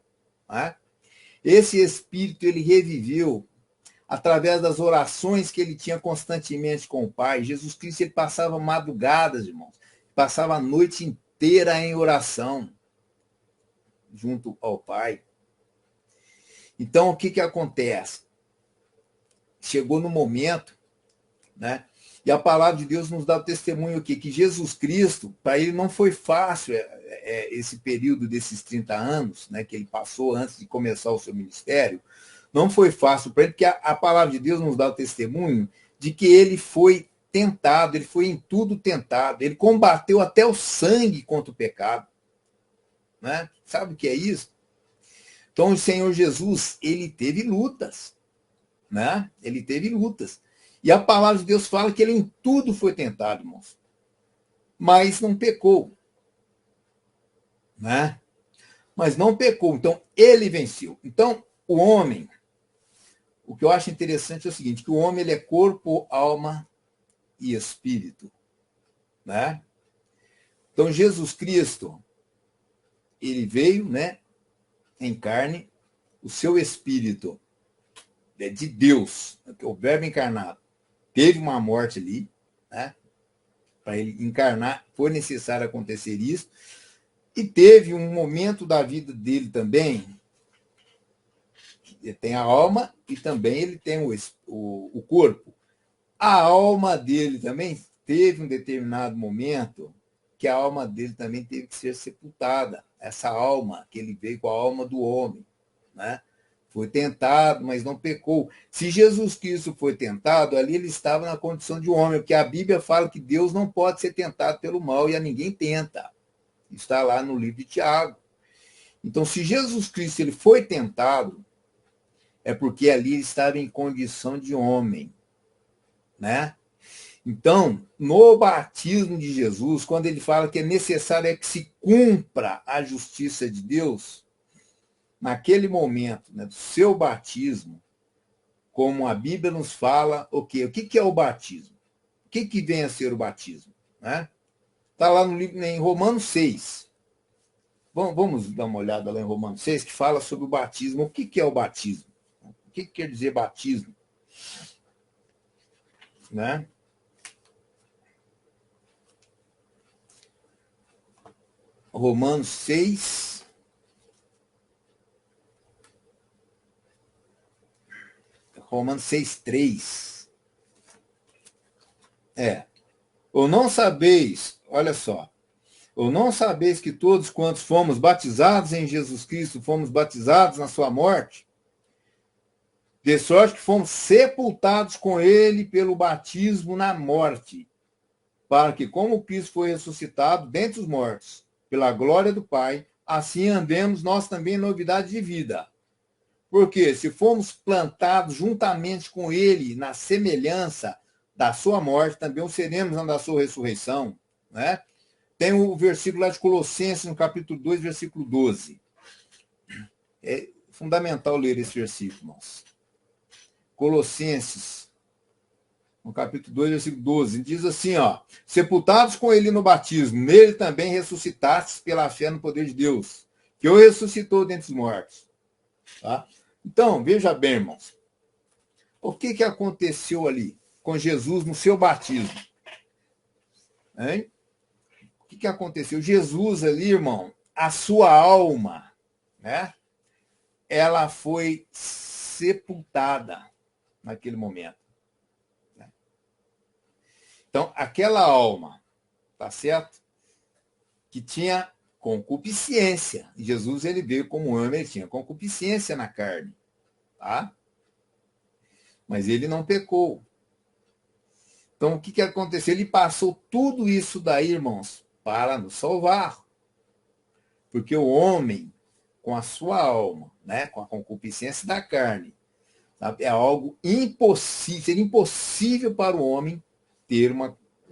né? Esse espírito, ele reviveu através das orações que ele tinha constantemente com o Pai. Jesus Cristo, ele passava madrugadas, irmãos, passava a noite inteira em oração junto ao Pai. Então, o que acontece? Chegou no momento, né? E a palavra de Deus nos dá o testemunho aqui, que Jesus Cristo, para ele não foi fácil esse período desses 30 anos, né, que ele passou antes de começar o seu ministério. Não foi fácil para ele, porque a palavra de Deus nos dá o testemunho de que ele foi tentado, ele foi em tudo tentado, ele combateu até o sangue contra o pecado. Né? Sabe o que é isso? Então, o Senhor Jesus, ele teve lutas. Né? Ele teve lutas. E a palavra de Deus fala que ele em tudo foi tentado, irmãos. Mas não pecou. Né? Mas não pecou. Então, ele venceu. Então, o homem, o que eu acho interessante é o seguinte, que o homem ele é corpo, alma e espírito. Né? Então, Jesus Cristo, ele veio, né, em carne, o seu espírito é de Deus, o verbo encarnado, teve uma morte ali, né? Para ele encarnar, foi necessário acontecer isso. E teve um momento da vida dele também, ele tem a alma e também ele tem o corpo. A alma dele também teve um determinado momento que a alma dele também teve que ser sepultada. Essa alma, que ele veio com a alma do homem, né? Foi tentado, mas não pecou. Se Jesus Cristo foi tentado, ali ele estava na condição de homem, porque a Bíblia fala que Deus não pode ser tentado pelo mal e a ninguém tenta. Está lá no livro de Tiago. Então, se Jesus Cristo ele foi tentado, é porque ali ele estava em condição de homem, né? Então, no batismo de Jesus, quando ele fala que é necessário que se cumpra a justiça de Deus, naquele momento, né, do seu batismo, como a Bíblia nos fala, o que é o batismo? O que vem a ser o batismo? Né? Está lá no livro, em Romanos 6. Vamos dar uma olhada lá em Romanos 6, que fala sobre o batismo. O que é o batismo? O que quer dizer batismo? Né? Romanos 6. Romanos 6:3. Ou não sabeis, olha só, ou não sabeis que todos quantos fomos batizados em Jesus Cristo, fomos batizados na sua morte? De sorte que fomos sepultados com ele pelo batismo na morte, para que, como Cristo foi ressuscitado dentre os mortos, pela glória do Pai, assim andemos nós também em novidade de vida. Porque se fomos plantados juntamente com ele na semelhança da sua morte, também o seremos na da sua ressurreição. Né? Tem o versículo lá de Colossenses, no capítulo 2, versículo 12. É fundamental ler esse versículo, irmãos. Colossenses, no capítulo 2, versículo 12, diz assim, ó, sepultados com ele no batismo, nele também ressuscitastes pela fé no poder de Deus, que o ressuscitou dentre os mortos. Tá? Então, veja bem, irmãos, o que aconteceu ali com Jesus no seu batismo? Hein? O que aconteceu? Jesus ali, irmão, a sua alma, né? Ela foi sepultada naquele momento. Então, aquela alma, tá certo? Que tinha concupiscência. Jesus, ele veio como homem, ele tinha concupiscência na carne, tá? Mas ele não pecou. Então, o que aconteceu? Ele passou tudo isso daí, irmãos, para nos salvar. Porque o homem, com a sua alma, né, com a concupiscência da carne, sabe, é algo impossível, seria impossível para o homem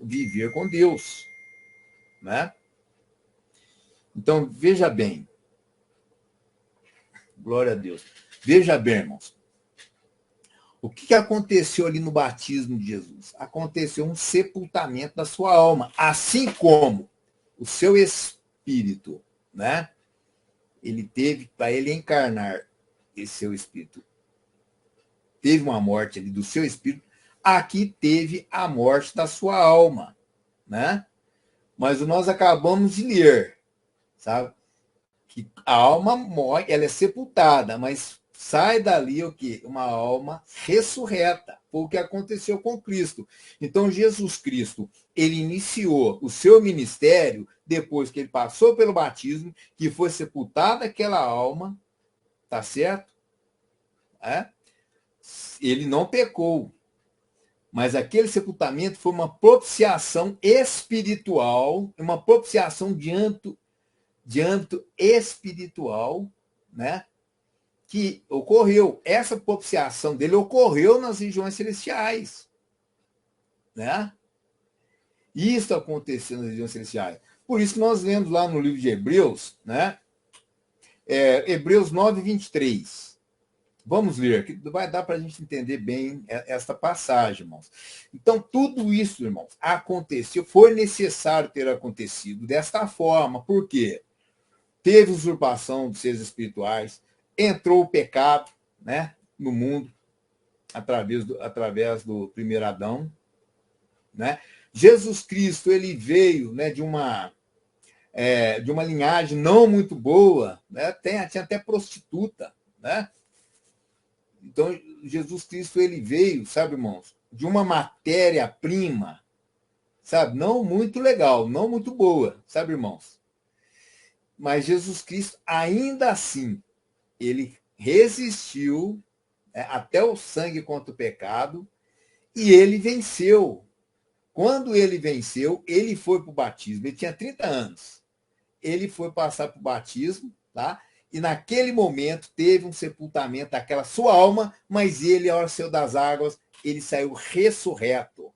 viver com Deus, né? Então, veja bem, glória a Deus. Veja bem, irmãos, o que aconteceu ali no batismo de Jesus? Aconteceu um sepultamento da sua alma, assim como o seu espírito, né? Ele teve, para ele encarnar esse seu espírito, teve uma morte ali do seu espírito, aqui teve a morte da sua alma, né? Mas nós acabamos de ler, sabe? Que a alma morre, ela é sepultada, mas sai dali o quê? Uma alma ressurreta. Foi o que aconteceu com Cristo. Então, Jesus Cristo, ele iniciou o seu ministério depois que ele passou pelo batismo, que foi sepultada aquela alma, tá certo? É? Ele não pecou, mas aquele sepultamento foi uma propiciação espiritual, uma propiciação de âmbito espiritual, né? Que ocorreu. Essa propiciação dele ocorreu nas regiões celestiais, né? Isso aconteceu nas regiões celestiais. Por isso que nós lemos lá no livro de Hebreus, né? Hebreus 9, 23. Vamos ler, que vai dar para a gente entender bem esta passagem, irmãos. Então, tudo isso, irmãos, aconteceu, foi necessário ter acontecido desta forma. Por quê? Teve usurpação dos seres espirituais, entrou o pecado, né, no mundo, através do primeiro Adão, né? Jesus Cristo, ele veio, né, de uma linhagem não muito boa, né? Tinha até prostituta, né? Então, Jesus Cristo, ele veio, sabe, irmãos, de uma matéria-prima, sabe, não muito legal, não muito boa, sabe, irmãos? Mas Jesus Cristo, ainda assim, ele resistiu, né, até o sangue contra o pecado, e ele venceu. Quando ele venceu, ele foi para o batismo. Ele tinha 30 anos. Ele foi passar para o batismo, tá? E naquele momento teve um sepultamento daquela sua alma, mas ele, ao saiu das águas, ele saiu ressurreto.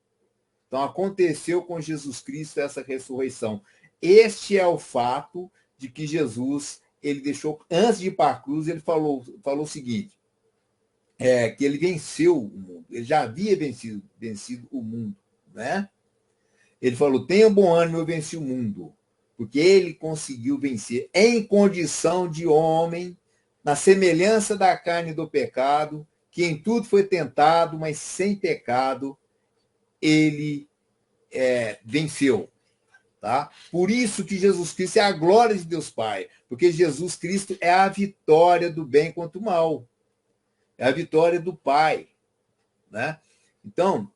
Então aconteceu com Jesus Cristo essa ressurreição. Este é o fato de que Jesus, ele deixou, antes de ir para a cruz, ele falou o seguinte, que ele venceu o mundo, ele já havia vencido o mundo, né? Ele falou, tenha bom ânimo, eu venci o mundo, porque ele conseguiu vencer em condição de homem, na semelhança da carne e do pecado, que em tudo foi tentado, mas sem pecado, ele venceu. Tá? Por isso que Jesus Cristo é a glória de Deus Pai, porque Jesus Cristo é a vitória do bem contra o mal, é a vitória do Pai, né? Então,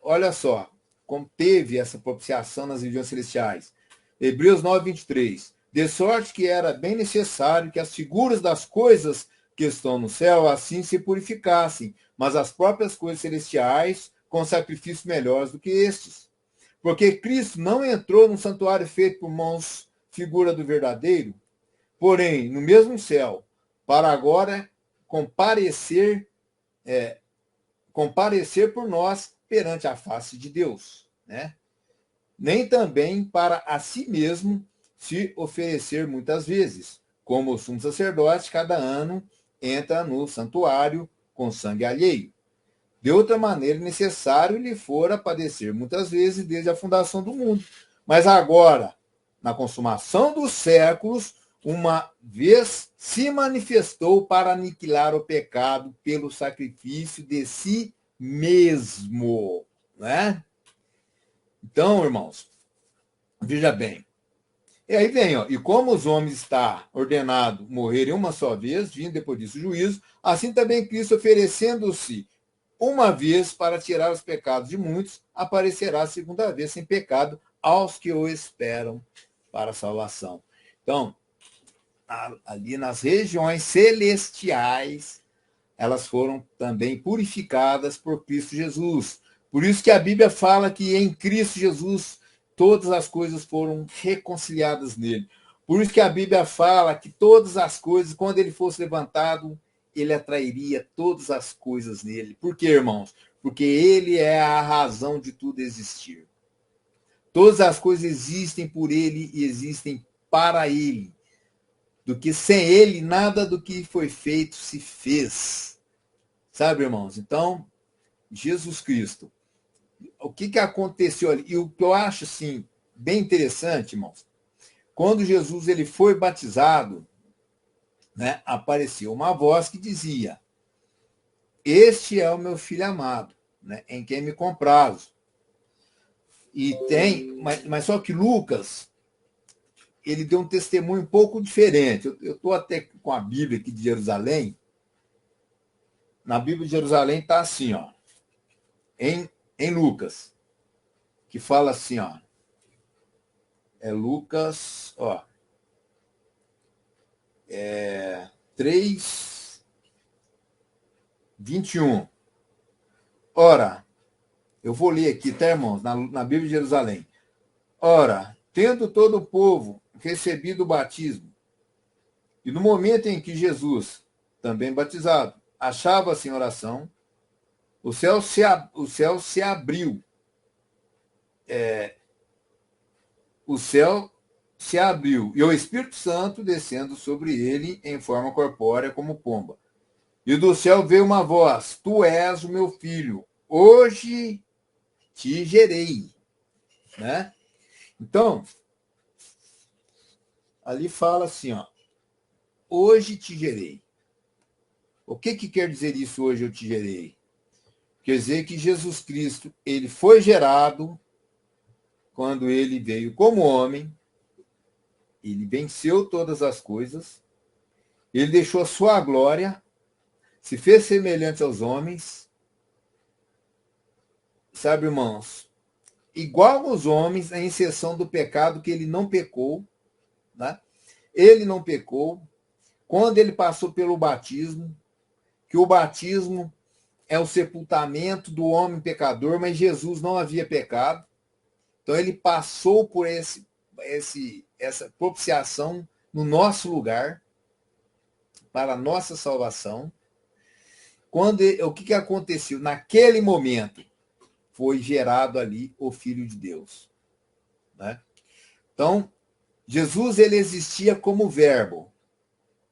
olha só, como teve essa propiciação nas regiões celestiais. Hebreus 9, 23. De sorte que era bem necessário que as figuras das coisas que estão no céu assim se purificassem, mas as próprias coisas celestiais com sacrifícios melhores do que estes. Porque Cristo não entrou num santuário feito por mãos, figura do verdadeiro, porém, no mesmo céu, para agora comparecer por nós perante a face de Deus, né? Nem também para a si mesmo se oferecer muitas vezes, como o sumo sacerdote cada ano entra no santuário com sangue alheio. De outra maneira, necessário lhe fora padecer muitas vezes desde a fundação do mundo. Mas agora, na consumação dos séculos, uma vez se manifestou para aniquilar o pecado pelo sacrifício de si mesmo, né? Então, irmãos, veja bem. E aí vem, ó, e como os homens está ordenado morrerem uma só vez, vindo depois disso o juízo, assim também Cristo, oferecendo-se uma vez para tirar os pecados de muitos, aparecerá a segunda vez sem pecado aos que o esperam para a salvação. Então, ali nas regiões celestiais, elas foram também purificadas por Cristo Jesus. Por isso que a Bíblia fala que em Cristo Jesus todas as coisas foram reconciliadas nele. Por isso que a Bíblia fala que todas as coisas, quando ele fosse levantado, ele atrairia todas as coisas nele. Por quê, irmãos? Porque ele é a razão de tudo existir. Todas as coisas existem por ele e existem para ele. Do que sem ele, nada do que foi feito se fez. Sabe, irmãos? Então, Jesus Cristo. O que aconteceu ali? E o que eu acho, assim, bem interessante, irmãos, quando Jesus ele foi batizado, né, apareceu uma voz que dizia: este é o meu filho amado, né, em quem me comprazo. E tem, mas só que Lucas, ele deu um testemunho um pouco diferente. Eu estou até com a Bíblia aqui de Jerusalém. Na Bíblia de Jerusalém está assim, ó, em Lucas, que fala assim, ó, é Lucas, ó, 3, 21. Ora, eu vou ler aqui, tá, irmãos, na Bíblia de Jerusalém. Ora, tendo todo o povo recebido o batismo, e no momento em que Jesus, também batizado, achava-se em oração, o céu se abriu. O céu se abriu, e o Espírito Santo descendo sobre ele em forma corpórea como pomba. E do céu veio uma voz: tu és o meu filho, hoje te gerei. Né? Então, ali fala assim, ó, hoje te gerei. O que quer dizer isso, hoje eu te gerei? Quer dizer que Jesus Cristo, ele foi gerado quando ele veio como homem, ele venceu todas as coisas, ele deixou a sua glória, se fez semelhante aos homens, sabe, irmãos? Igual aos homens, a exceção do pecado, que ele não pecou, né? Ele não pecou. Quando ele passou pelo batismo, que o batismo é o sepultamento do homem pecador, mas Jesus não havia pecado. Então ele passou por essa propiciação no nosso lugar, para a nossa salvação. O que aconteceu? Naquele momento, foi gerado ali o Filho de Deus. Né? Então, Jesus ele existia como verbo.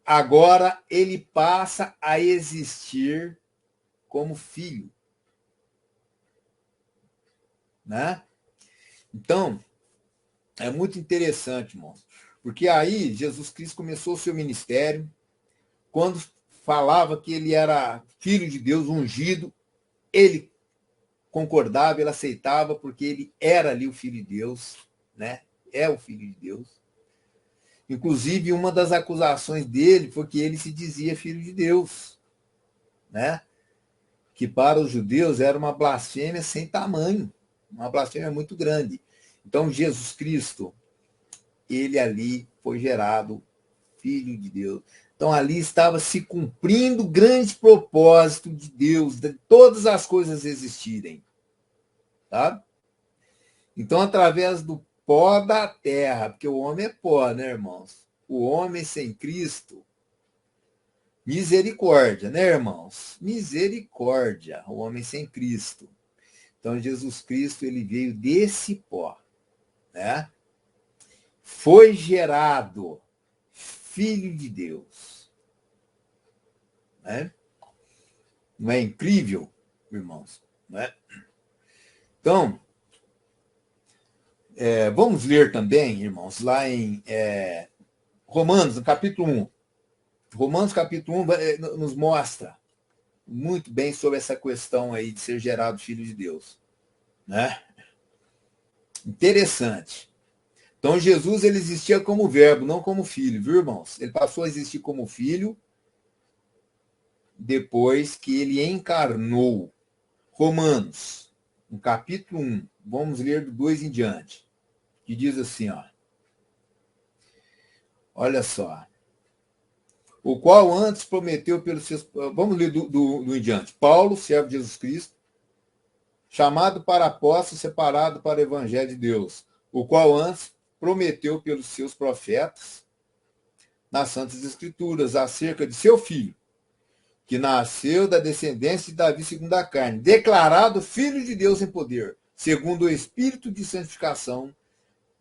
Agora ele passa a existir como filho. Né? Então, é muito interessante, irmãos. Porque aí Jesus Cristo começou o seu ministério. Quando falava que ele era filho de Deus, ungido, ele concordava, ele aceitava, porque ele era ali o filho de Deus, né? É o filho de Deus. Inclusive, uma das acusações dele foi que ele se dizia filho de Deus, né? Que para os judeus era uma blasfêmia sem tamanho, uma blasfêmia muito grande. Então, Jesus Cristo, ele ali foi gerado filho de Deus. Então, ali estava se cumprindo o grande propósito de Deus, de todas as coisas existirem. Tá? Então, através do pó da terra, porque o homem é pó, né, irmãos? O homem sem Cristo, misericórdia, né, irmãos? Misericórdia, o homem sem Cristo. Então, Jesus Cristo, ele veio desse pó, né? Foi gerado filho de Deus. Né? Não é incrível, irmãos? Não é? Então, vamos ler também, irmãos, lá em Romanos, no capítulo 1. Romanos, capítulo 1, nos mostra muito bem sobre essa questão aí de ser gerado filho de Deus. Né? Interessante. Então, Jesus ele existia como verbo, não como filho, viu, irmãos? Ele passou a existir como filho depois que ele encarnou. Romanos, no capítulo 1, vamos ler do 2 em diante, que diz assim, ó. Olha só. O qual antes prometeu pelos seus... Vamos ler do em diante. Paulo, servo de Jesus Cristo, chamado para apóstolo, separado para o evangelho de Deus, o qual antes prometeu pelos seus profetas, nas Santas Escrituras acerca de seu filho, que nasceu da descendência de Davi segundo a carne, declarado Filho de Deus em poder, segundo o Espírito de santificação,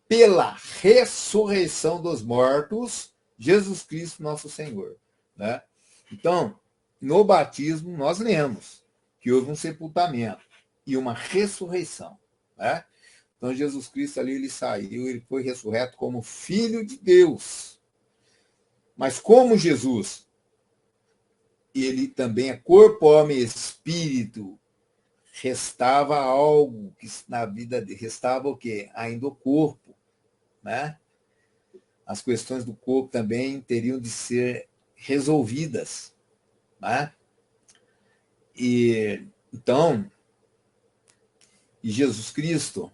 pela ressurreição dos mortos, Jesus Cristo nosso Senhor. Né? Então, no batismo, nós lemos que houve um sepultamento e uma ressurreição. Né? Então, Jesus Cristo ali, ele saiu, ele foi ressurreto como Filho de Deus. Mas como Jesus, ele também é corpo, homem e espírito, restava algo que na vida dele, restava o quê? Ainda o corpo. Né? As questões do corpo também teriam de ser resolvidas. Né? E então, Jesus Cristo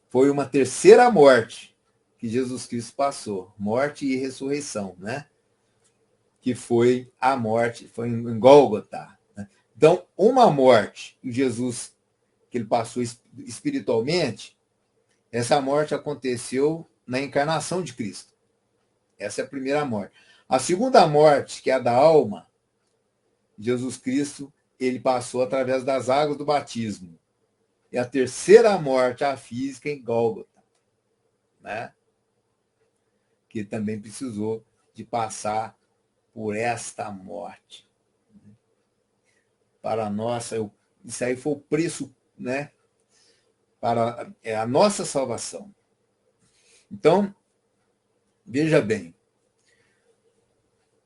foi uma terceira morte que Jesus Cristo passou, morte e ressurreição, né? Que foi a morte, foi em Gólgota. Né? Então, uma morte que Jesus que ele passou espiritualmente, essa morte aconteceu na encarnação de Cristo. Essa é a primeira morte. A segunda morte, que é a da alma, Jesus Cristo, ele passou através das águas do batismo. E a terceira morte, a física, em Gólgota, né? Que também precisou de passar por esta morte. Para a nossa, isso aí foi o preço, né? Para a nossa salvação. Então, veja bem,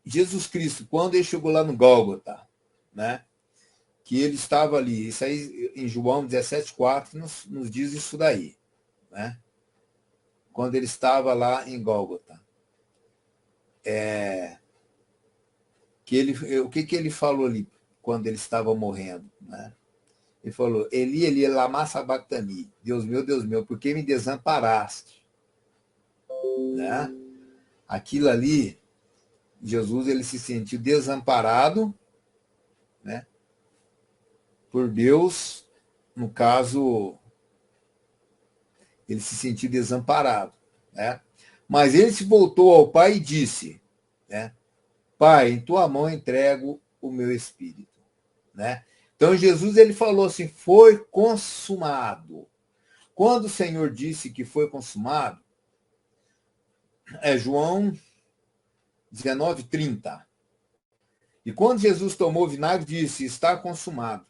Jesus Cristo, quando ele chegou lá no Gólgota, né? Que ele estava ali, isso aí em João 17,4 nos diz isso daí, né? Quando ele estava lá em Gólgota. O que ele falou ali quando ele estava morrendo, né? Ele falou, Eli, Eli, lama sabachthani, Deus meu, por que me desamparaste? Né? Aquilo ali, Jesus ele se sentiu desamparado, né? Por Deus, no caso, ele se sentiu desamparado, né? Mas ele se voltou ao Pai e disse, né? Pai, em tua mão entrego o meu espírito, né? Então Jesus ele falou assim, foi consumado. Quando o Senhor disse que foi consumado, é João 19:30. E quando Jesus tomou o vinagre, disse, está consumado.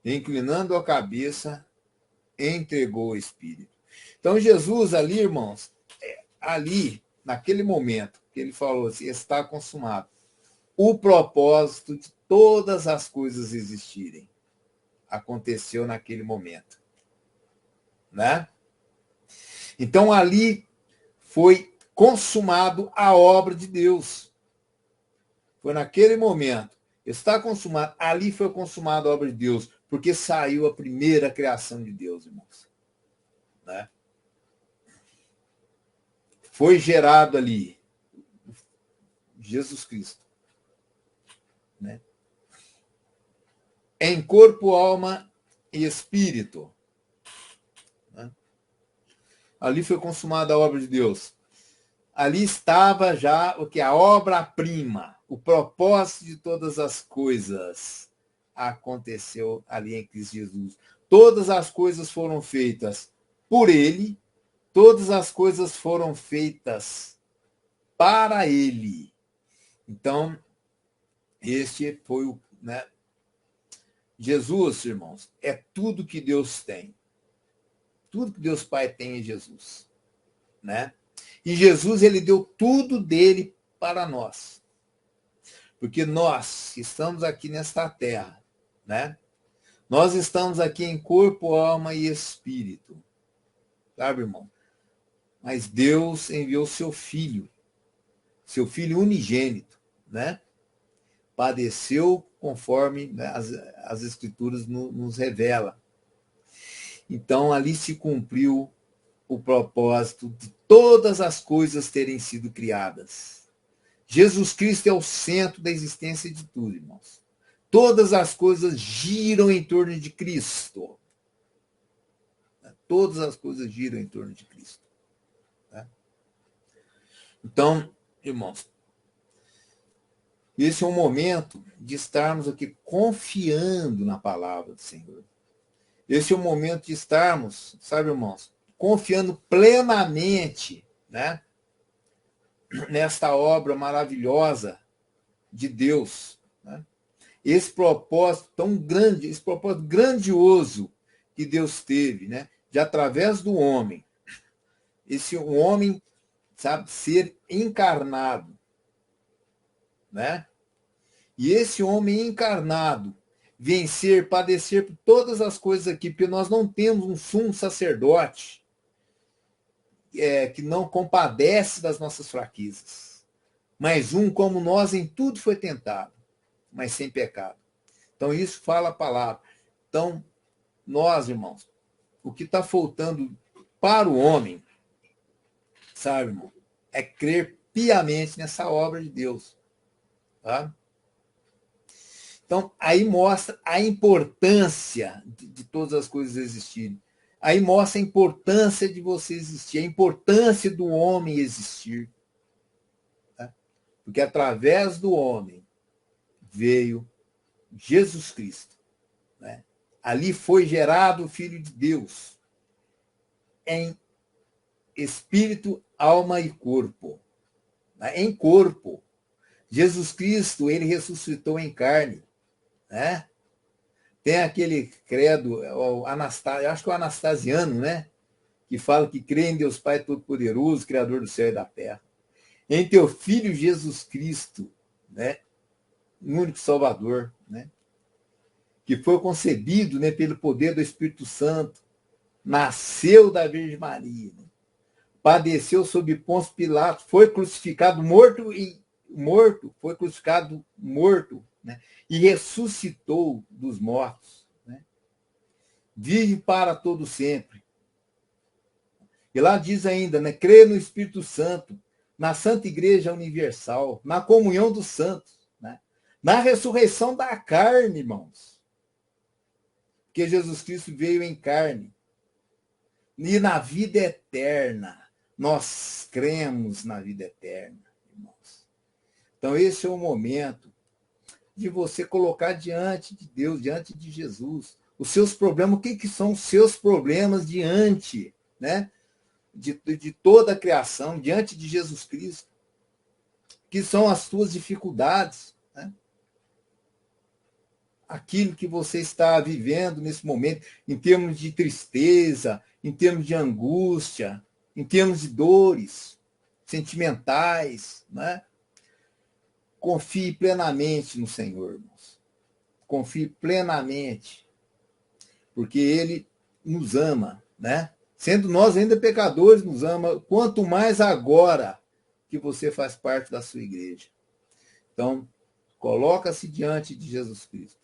E, inclinando a cabeça, entregou o espírito. Então Jesus ali, irmãos, ali, naquele momento, que ele falou assim, está consumado. O propósito de todas as coisas existirem aconteceu naquele momento. Né? Então ali foi consumado a obra de Deus. Foi naquele momento. Está consumado. Ali foi consumada a obra de Deus, porque saiu a primeira criação de Deus, irmãos. Né? Foi gerado ali Jesus Cristo. Né? Em corpo, alma e espírito. Né? Ali foi consumada a obra de Deus. Ali estava já o que? A obra-prima, o propósito de todas as coisas aconteceu ali em Cristo Jesus. Todas as coisas foram feitas por ele, todas as coisas foram feitas para ele. Então, este foi o... Né? Jesus, irmãos, é tudo que Deus tem. Tudo que Deus Pai tem em Jesus. Né? E Jesus, ele deu tudo dele para nós. Porque nós estamos aqui nesta terra, né? Nós estamos aqui em corpo, alma e espírito. Sabe, irmão? Mas Deus enviou seu filho unigênito, né? Padeceu conforme, né, as escrituras nos revela. Então, ali se cumpriu o propósito de todas as coisas terem sido criadas. Jesus Cristo é o centro da existência de tudo, irmãos. Todas as coisas giram em torno de Cristo. Todas as coisas giram em torno de Cristo. Então, irmãos, esse é um momento de estarmos aqui confiando na palavra do Senhor. Esse é o momento de estarmos, sabe, irmãos, confiando plenamente, né, nesta obra maravilhosa de Deus, né? Esse propósito tão grande, esse propósito grandioso que Deus teve, né, de através do homem, esse homem, sabe, ser encarnado, né? E esse homem encarnado vencer, padecer por todas as coisas aqui, porque nós não temos um sumo sacerdote que não compadece das nossas fraquezas, mas um como nós em tudo foi tentado, mas sem pecado. Então isso fala a palavra. Então nós, irmãos, o que está faltando para o homem, sabe, irmão, é crer piamente nessa obra de Deus, tá? Então, aí mostra a importância de todas as coisas existirem. Aí mostra a importância de você existir, a importância do homem existir. Tá? Porque através do homem veio Jesus Cristo. Né? Ali foi gerado o Filho de Deus, em espírito, alma e corpo. Né? Em corpo. Jesus Cristo, ele ressuscitou em carne. Né? Tem aquele credo, eu acho que é o anastasiano, né? Que fala que crê em Deus Pai Todo-Poderoso, Criador do céu e da terra. Em teu Filho Jesus Cristo, né? O único Salvador, né? Que foi concebido, né, pelo poder do Espírito Santo, nasceu da Virgem Maria, né? Padeceu sob Pôncio Pilatos, foi crucificado, foi crucificado morto, né? E ressuscitou dos mortos. Vive para todo sempre. E lá diz ainda, né? Crê no Espírito Santo, na Santa Igreja Universal, na comunhão dos santos, né? Na ressurreição da carne, irmãos. Porque Jesus Cristo veio em carne. E na vida eterna. Nós cremos na vida eterna, irmãos. Então esse é o momento de você colocar diante de Deus, diante de Jesus, os seus problemas. O que são os seus problemas diante, né? De toda a criação, diante de Jesus Cristo, que são as suas dificuldades, né? Aquilo que você está vivendo nesse momento, em termos de tristeza, em termos de angústia, em termos de dores sentimentais, né? Confie plenamente no Senhor, irmãos. Confie plenamente, porque Ele nos ama, né? Sendo nós ainda pecadores, nos ama, quanto mais agora que você faz parte da sua igreja. Então, coloca-se diante de Jesus Cristo.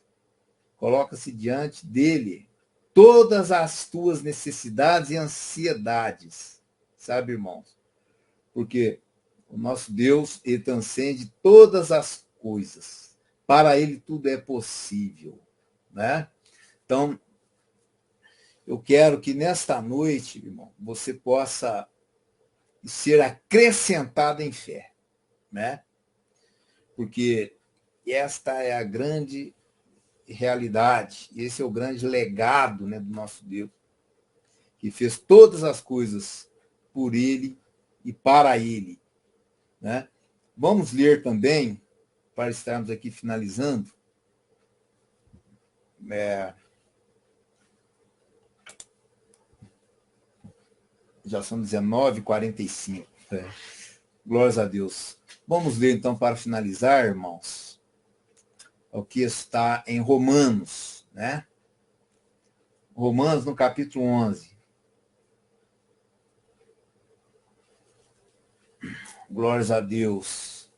Coloca-se diante dele todas as tuas necessidades e ansiedades. Sabe, irmãos? Porque o nosso Deus, ele transcende todas as coisas. Para ele tudo é possível, né? Então, eu quero que nesta noite, irmão, você possa ser acrescentado em fé, né? Porque esta é a grande realidade, esse é o grande legado, né, do nosso Deus, que fez todas as coisas por ele e para ele, né? Vamos ler também, para estarmos aqui finalizando, já são 19h45. Glórias a Deus. Vamos ler então para finalizar, irmãos, o que está em Romanos, né? Romanos, no capítulo 11. Glórias a Deus.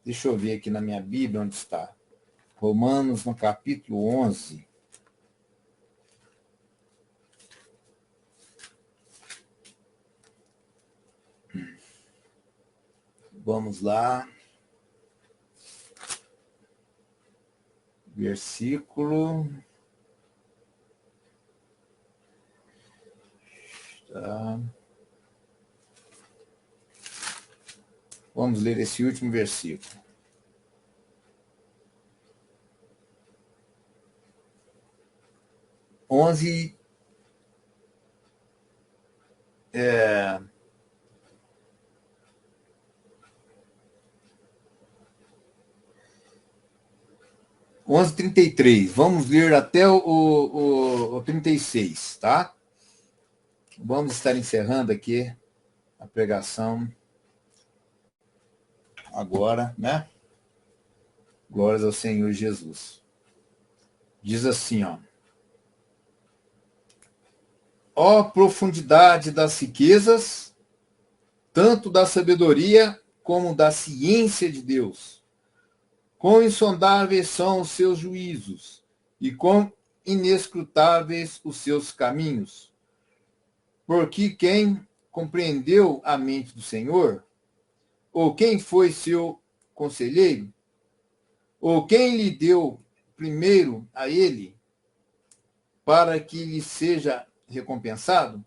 Deixa eu ver aqui na minha Bíblia onde está. Romanos, no capítulo 11. Vamos lá. Versículo. Tá. Vamos ler esse último versículo. Onze 11:33. Vamos ler até o 36, tá? Vamos estar encerrando aqui a pregação agora, né? Glórias ao Senhor Jesus. Diz assim, ó. Ó profundidade das riquezas, tanto da sabedoria como da ciência de Deus. Quão insondáveis são os seus juízos e quão inescrutáveis os seus caminhos. Porque quem compreendeu a mente do Senhor? Ou quem foi seu conselheiro? Ou quem lhe deu primeiro a ele, para que lhe seja recompensado?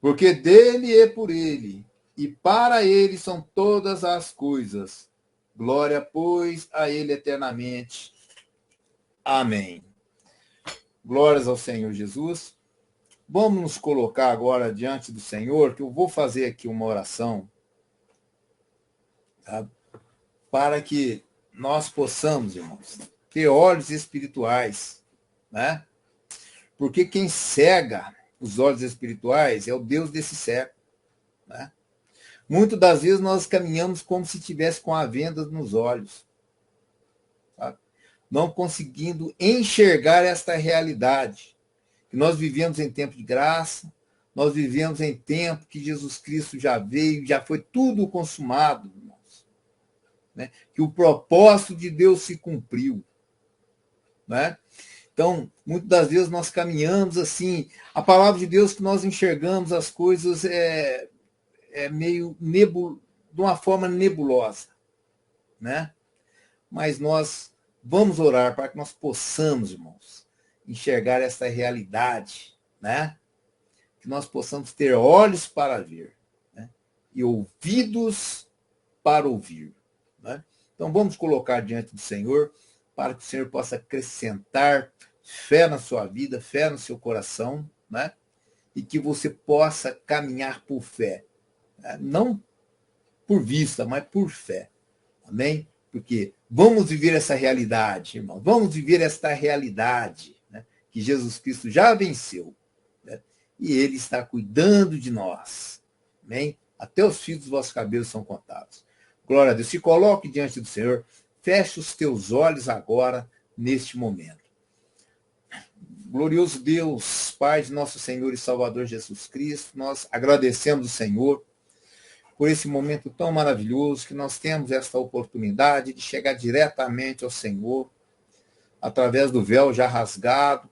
Porque dele e por ele, e para ele são todas as coisas. Glória, pois, a ele eternamente. Amém. Glórias ao Senhor Jesus. Vamos nos colocar agora diante do Senhor, que eu vou fazer aqui uma oração, tá? Para que nós possamos, irmãos, ter olhos espirituais, né? Porque quem cega os olhos espirituais é o Deus desse século, né? Muitas das vezes nós caminhamos como se tivesse com a venda nos olhos, sabe? Não conseguindo enxergar esta realidade, que nós vivemos em tempo de graça, nós vivemos em tempo que Jesus Cristo já veio, já foi tudo consumado, irmãos, né? Que o propósito de Deus se cumpriu, né? Então, muitas das vezes nós caminhamos assim, a palavra de Deus que nós enxergamos as coisas meio de uma forma nebulosa, né? Mas nós vamos orar para que nós possamos, irmãos, enxergar essa realidade, né? Que nós possamos ter olhos para ver, né? E ouvidos para ouvir, né? Então vamos colocar diante do Senhor para que o Senhor possa acrescentar fé na sua vida, fé no seu coração, né? E que você possa caminhar por fé, né? Não por vista, mas por fé. Amém? Porque vamos viver essa realidade, irmão. Vamos viver esta realidade, né? Que Jesus Cristo já venceu, né? E Ele está cuidando de nós. Amém? Até os fios dos vossos cabelos são contados. Glória a Deus. Se coloque diante do Senhor. Feche os teus olhos agora, neste momento. Glorioso Deus, Pai de nosso Senhor e Salvador Jesus Cristo, nós agradecemos o Senhor por esse momento tão maravilhoso, que nós temos esta oportunidade de chegar diretamente ao Senhor, através do véu já rasgado,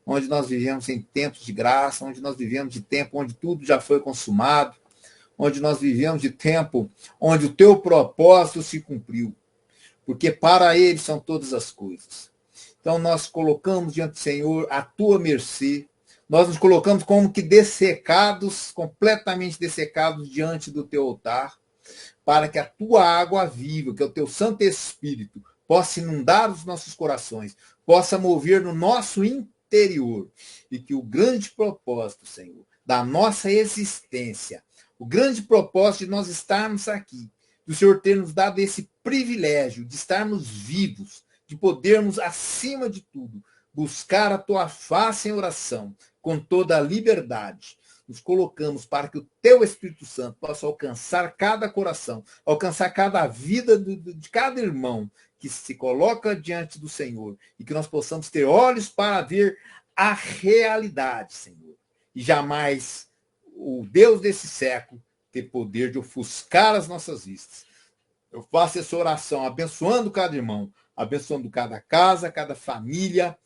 onde nós vivemos em tempos de graça, onde nós vivemos de tempo onde tudo já foi consumado, onde nós vivemos de tempo onde o teu propósito se cumpriu, porque para ele são todas as coisas. Então nós colocamos diante do Senhor a tua mercê, nós nos colocamos como que dessecados, completamente dessecados diante do teu altar, para que a tua água viva, que é o teu Santo Espírito, possa inundar os nossos corações, possa mover no nosso interior, e que o grande propósito, Senhor, da nossa existência, o grande propósito de nós estarmos aqui, do Senhor ter nos dado esse privilégio de estarmos vivos, de podermos, acima de tudo, buscar a tua face em oração, com toda a liberdade. Nos colocamos para que o teu Espírito Santo possa alcançar cada coração, alcançar cada vida de cada irmão que se coloca diante do Senhor, e que nós possamos ter olhos para ver a realidade, Senhor. E jamais o Deus desse século ter poder de ofuscar as nossas vistas. Eu faço essa oração abençoando cada irmão, abençoando cada casa, cada família,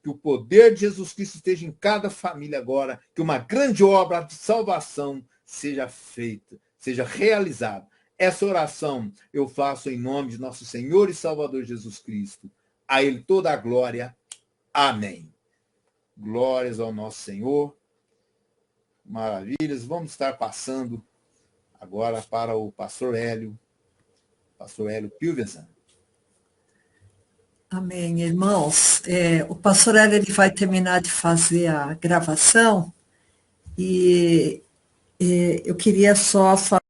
que o poder de Jesus Cristo esteja em cada família agora, que uma grande obra de salvação seja feita, seja realizada. Essa oração eu faço em nome de nosso Senhor e Salvador Jesus Cristo. A Ele toda a glória. Amém. Glórias ao nosso Senhor. Maravilhas. Vamos estar passando agora para o pastor Hélio, pastor Hélio Pilversan. Amém, irmãos. O pastor Hélio ele vai terminar de fazer a gravação e eu queria só falar